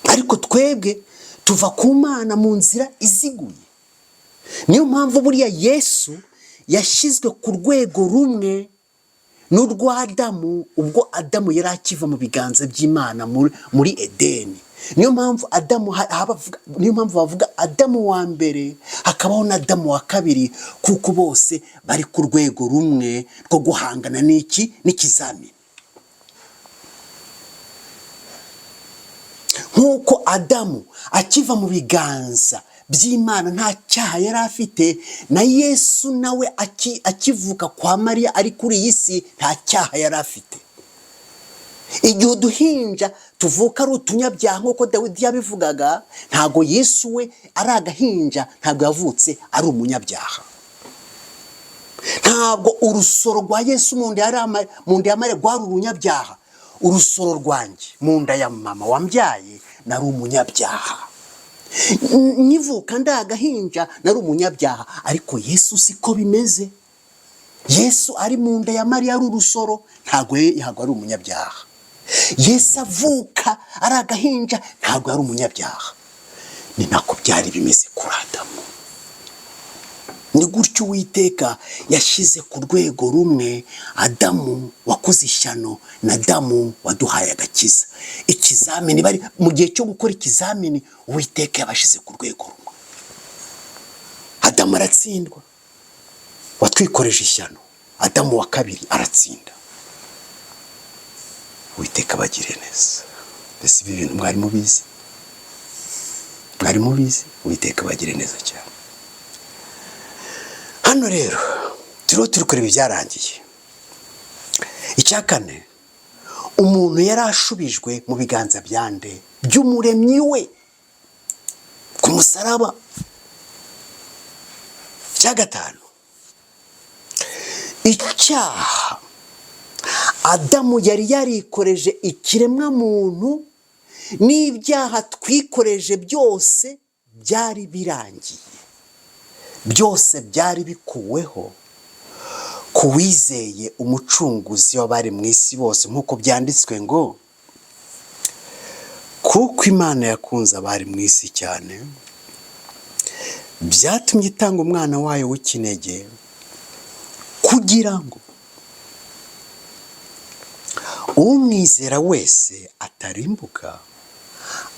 Ariko twebwe tuva ku Mana mu nzira iziguye. Niyo mpamvu buriya Yesu yashyizwe ku rwego rumwe n'urwa Adamu ubwo Adamu yari akiva mu biganza by'Imana muri Edeni. Niyo mpamvu bavuga Adamu wa mbere hakabaho na Adamu wa kabiri, kuko bose bari ku rwego rumwe rwo guhangana n'ikizamini. Nkuko Adamu akiva mu biganza by'Imana nta cyaha yari afite, na Yesu nawe akivuka kwa Mariya ari kuri iyi si nta cyaha yari afite. Igihe uduhinja tuvuka ari utunyabyaha nk'uko Dawidi yabivugaga, ntabwo Yesu we ari agahinja, ntabwo yavutse ari umunyabyaha. Ntabwo urusoro rwa Yesu mu nda ya Mariya rwari urunyabyaha. Urusoro rwanjye mu nda ya mama wambyaye nari umunyabyaha. Nkivuka ndagahinja nari umunyabyaha, ariko Yesu siko bimeze. Yesu ari mu nda ya Mariya ari urusoro, ntabwo ari umunyabyaha. Yesu avuka ari agahinja, ntabwo ari umunyabyaha. Ni nako byari bimeze kuri Adamu. Ni gutyo Uwiteka yashyize ku rwego rumwe Adamu wakoze ishyano na Adamu waduhaye agakiza. Ikizamini bari mu gihe cyo gukora ikizamini, Uwiteka yabashyize ku rwego rumwe. Adamu aratsindwa, watwikoreje ishyano. Adamu wa kabiri aratsinda. Uwiteka bagire neza. Mbese ibi bintu mwari mubizi? Mwari mubizi? Uwiteka bagire neza cyane. Hano rero turi kureba ibyarangiye. Icya kane, umuntu yari ashubijwe mu biganza byande by'umuremyi we ku musaraba. Icya gatanu, icyaha Adamu yari yarikoreje ikiremwa muntu n'ibyaha twikoreje byose byari birangiye, byose byari bikuweho ku wizeye umucunguzi w'abari mu isi bose, nk'uko byanditswe ngo kuko Imana yakunze abari mu isi cyane byatumye itanga umwana wayo w'ikinege kugira ngo umwizera wese atarimbuka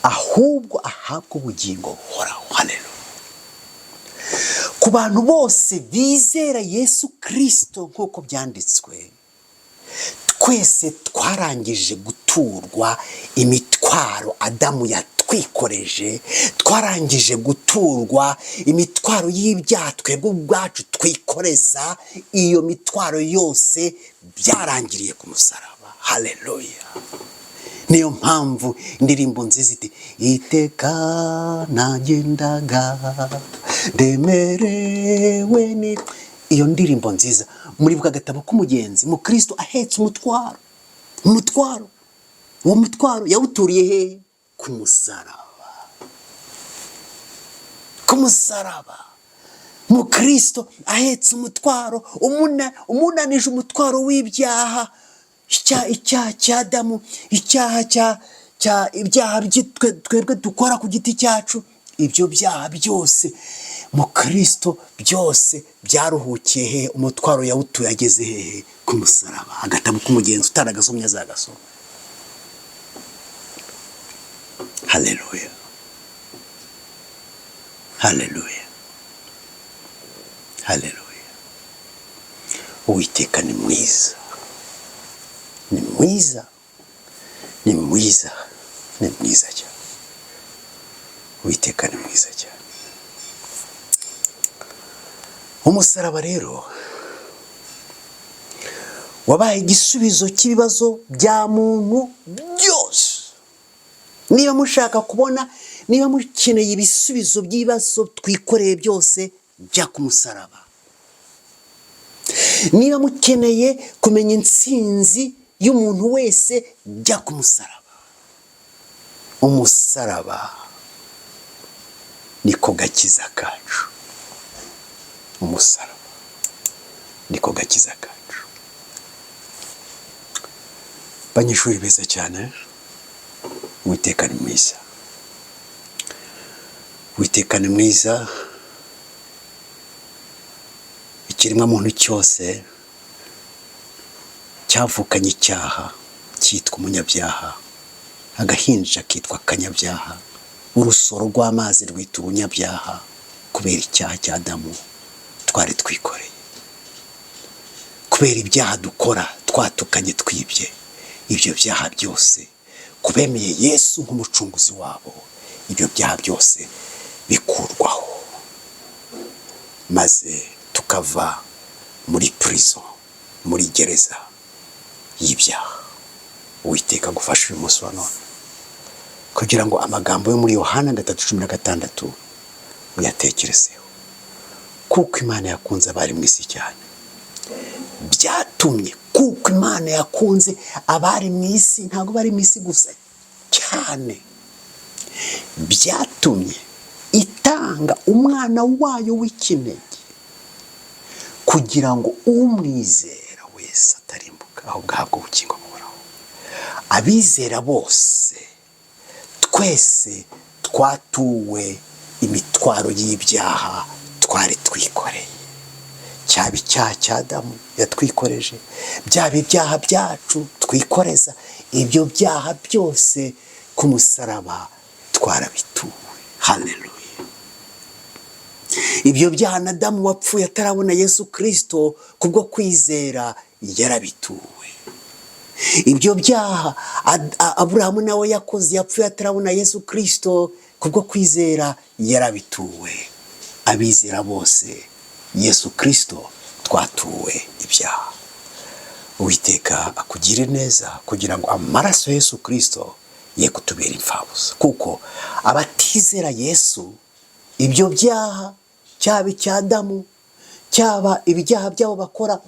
ahubwo ahabwe ubugingo buhoraho. Haleluya. Ku bantu bose bizera Yesu Kristo nk'uko byanditswe, twese twarangije guturwa imitwaro Adamu yatwikoreje, twarangije guturwa imitwaro y'ibyaha twebwe ubwacu twikoreza. Iyo mitwaro yose byarangiriye ku musaraba. Haleluya. Niyo mpamvu indirimbo nziza iti iteka nagendaga ndemerewe ni. Iyo ndirimbo nziza muri bwa gatabo k'umugenzi, mu Kristo ahetse umutwaro. Uwo mutwaro yawuturiye he? Ku musaraba. Mu Kristo ahetse umutwaro umunanije umutwaro w'ibyaha, icyaha cya Adamu, ibyaha twebwe dukora ku giti cyacu. Ibyo byaha byose mu Kristo byose byaruhukiye he? Umutwaro yawutuye ageze hehe? Ku musaraba. Agatabo k'umugenzi utaragasomye azagasoma. Haleluya. Haleluya. Haleluya. Uwiteka ni mwiza. Ni mwiza. Ni mwiza. Ni mwiza cyane. Uwiteka ni mwiza cyane. Umusaraba rero wabaye igisubizo cy'ibibazo bya muntu byose. Niba mushaka kubona, niba mukeneye ibisubizo by'ibibazo twikoreye byose, jya ku musaraba. Niba mukeneye kumenya intsinzi y'umuntu wese, jya ku musaraba. Umusaraba niko gakiza kacu. Umusaraba niko gakiza kacu. Banyeshuri beza cyane, Uwiteka ni mwiza. Uwiteka ni mwiza. Ikiremwa muntu cyose cyavukanye icyaha cyitwa umunyabyaha, agahinja kitwa akanyabyaha, urusoro rw'amazi rwita urunyabyaha, kubera icyaha cya Adamu twari twikoreye. Kubera ibyaha dukora, twatukanye, twibye, ibyo byaha byose kubemeye Yesu nk'umucunguzi wabo, ibyo byaha byose bikurwaho, maze tukava muri prison, muri gereza y'ibyaha. Uwiteka gufasha uyu munsi wa none kugira ngo amagambo yo muri Yohana 3:16 uyatekerezeho. Kuko Imana yakunze abari mu isi cyane, byatumye, kuko Imana yakunze abari mu isi, ntabwo bari mu isi gusa cyane, byatumye itanga umwana wayo w'ikinege kugira ngo umwizera wese atarimbuka ahubwo ahabwe ubugingo buhoraho. Abizera bose twese twatuwe imitwaro y'ibyaha twari twikoreye. Cyaba icyaha cya Adamu yatwikoreje, byaba ibyaha byacu twikoreza, ibyo byaha byose ku musaraba twarabituwe. Haleluya. Ibyo byaha na Adamu wapfuye atarabona Yesu Kristo kubwo kwizera yarabituwe. Ibyo byaha Aburahamu nawe yakoze yapfuye atarabona Yesu Kristo kubwo kwizera yarabituwe. Abizera bose Yesu Kristo twatuwe ibyaha. Uwiteka akugire neza kugira ngo amaraso Yesu Kristo ye kutubera imfabusa, kuko abatizera Yesu ibyo byaha, cyaba icya Adamu cyaba ibyaha byabo bakora,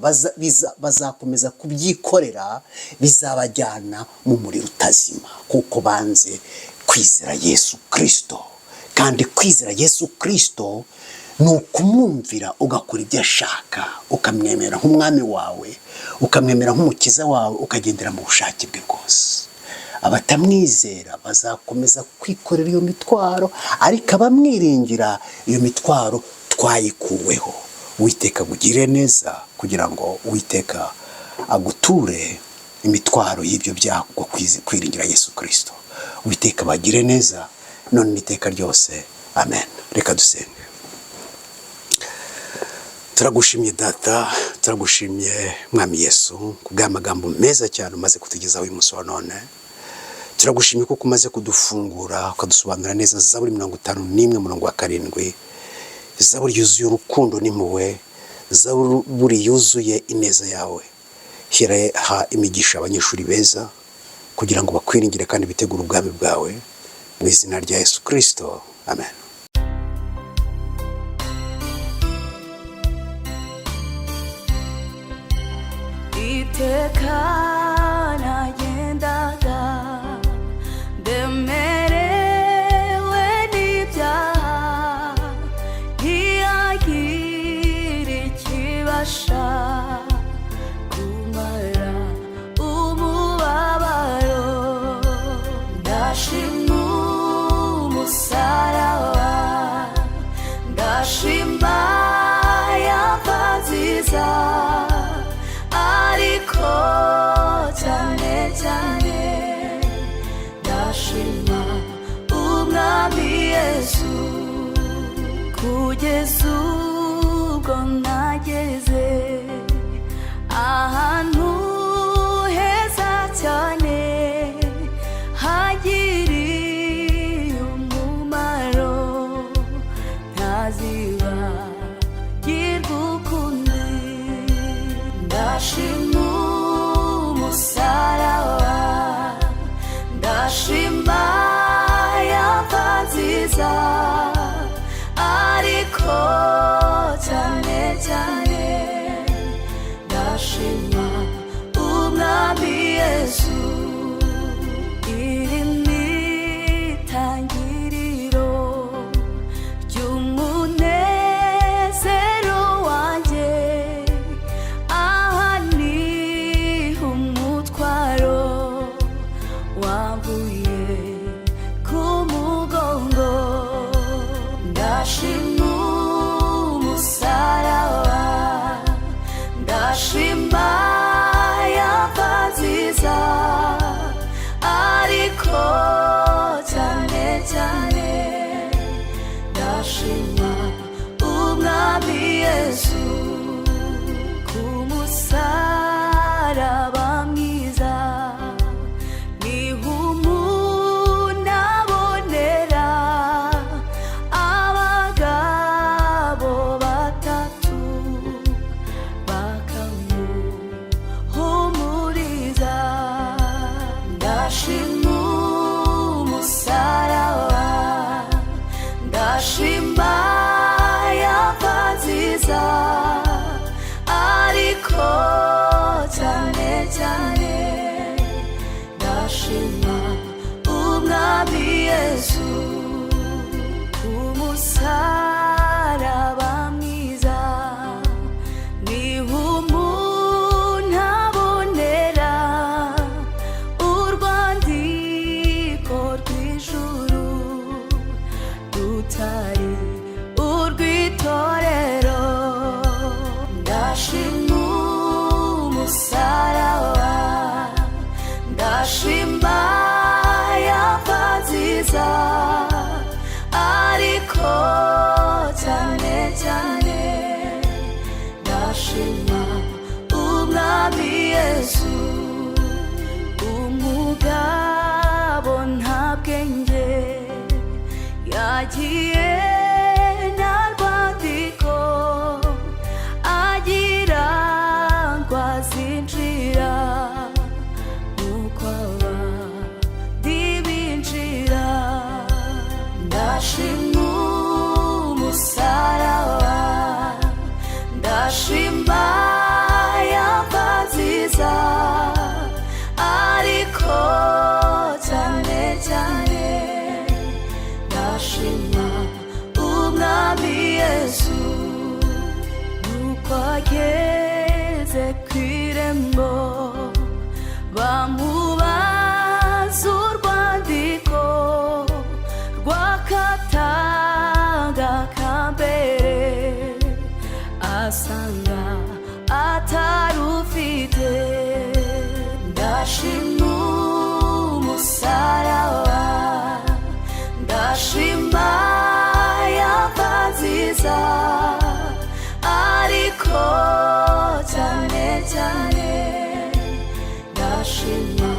bazakomeza kubyikorera, bizabajyana mu muriro utazima, kuko banze kwizera Yesu Kristo. Kandi kwizera Yesu Kristo ni ukumwumvira ugakora ibyo ashaka, ukamwemera nk'umwami wawe, ukamwemera nk'umukiza wawe, ukagendera mu bushake bwe bwose. Abatamwizera bazakomeza kwikorera iyo mitwaro, ariko abamwiringira iyo mitwaro twayikuweho. Uwiteka agugire neza kugira ngo Uwiteka aguture imitwaro y'ibyo byaha bwo kwiringira Yesu Kristo. Uwiteka bagire neza none n'iteka ryose. Amen. Reka dusenge. Turagushimye Data, turagushimye Mwami Yesu kubw'amagambo meza cyane umaze kutugezaho uyu munsi wa none. Turagushimye kuko umaze kudufungura ukadusobanurira neza Zaburi 51:7, Zaburi yuzuye urukundo n'impuhwe, Zaburi yuzuye ineza yawe. Ha imigisha abanyeshuri beza kugira ngo bakwiringire kandi bitegure ubwami bwawe, mu izina rya Yesu Kristo. Amen. iteka nagendaga ndemerewe n'ibyaha, ntiyagira ikibasha kumara umubabaro. Ndashima umusaraba, ndashima yapfa nziza, ariko cyane cyane ndashima umwami Yesu, kugeza ubwo nageze ahantu heza cyane hagiriye umumaro, ntazibagirwa ukundi. Ndashima umusaraba, ndashima yapfa nziza, ariko cyane cyane ndashima umwami Yesu. Iri ni itangiriro ry'umunezero wanjye, aha ni umutwaro wambuye ku mugongo. Ndashima umusaraba, ndashima yapfa nziza, ariko cyane cyane ndashima umwami Yesu, ku musaraba mwiza niho umuntu abonera abagabo batatu bakamuhumuriza. Ndashima umusaraba, ndashima yapfa nziza, ariko cyane cyane ndashima umwami Yesu, ku musaraba mwiza niho umuntu abonera urwandiko rw'ijuru rutari urw'itorero. Ndashima umusaraba, ndashima yapfa nziza, ariko cyane cyane ndashima umwami Yesu. Umugabo nta bwenge yagiye nta rwandiko agira ngo azinjira nuko abandi binjira. Ndashima umusaraba, ndashima yapfa nziza, ariko ku irembo bamubaza urwandiko rw'akataga ka mbere asanga atarufite. Ndashima umusaraba, ndashima yava nziza, ariko cyane cyane ndashima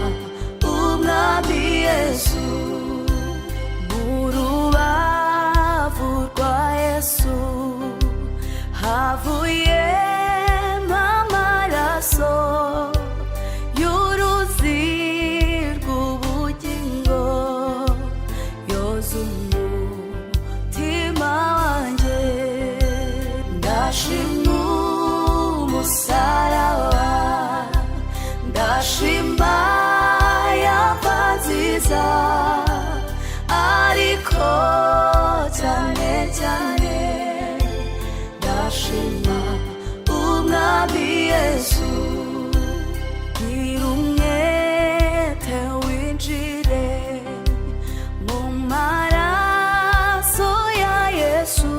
umwami Yesu. Mu rubavu rwa Yesu havuyemo amaraso y'uruzi rw'ubugingo, yoza umutima wanjye. Ndashima umusaraba, ndashima yava nziza, ariko cyane cyane ndashima umwami Yesu. Gira umwete winjire mu maraso ya Yesu,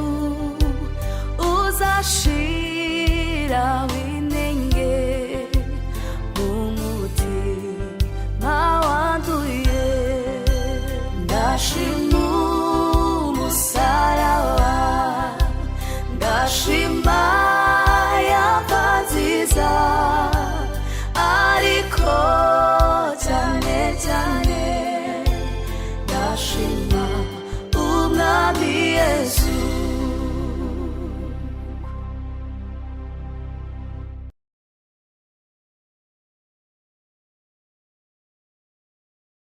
uzashiraho inenge mu mutima wanduye. Ndashima umusaraba, ndashima yava nziza, ariko cyane cyane ndashima umwami Yesu.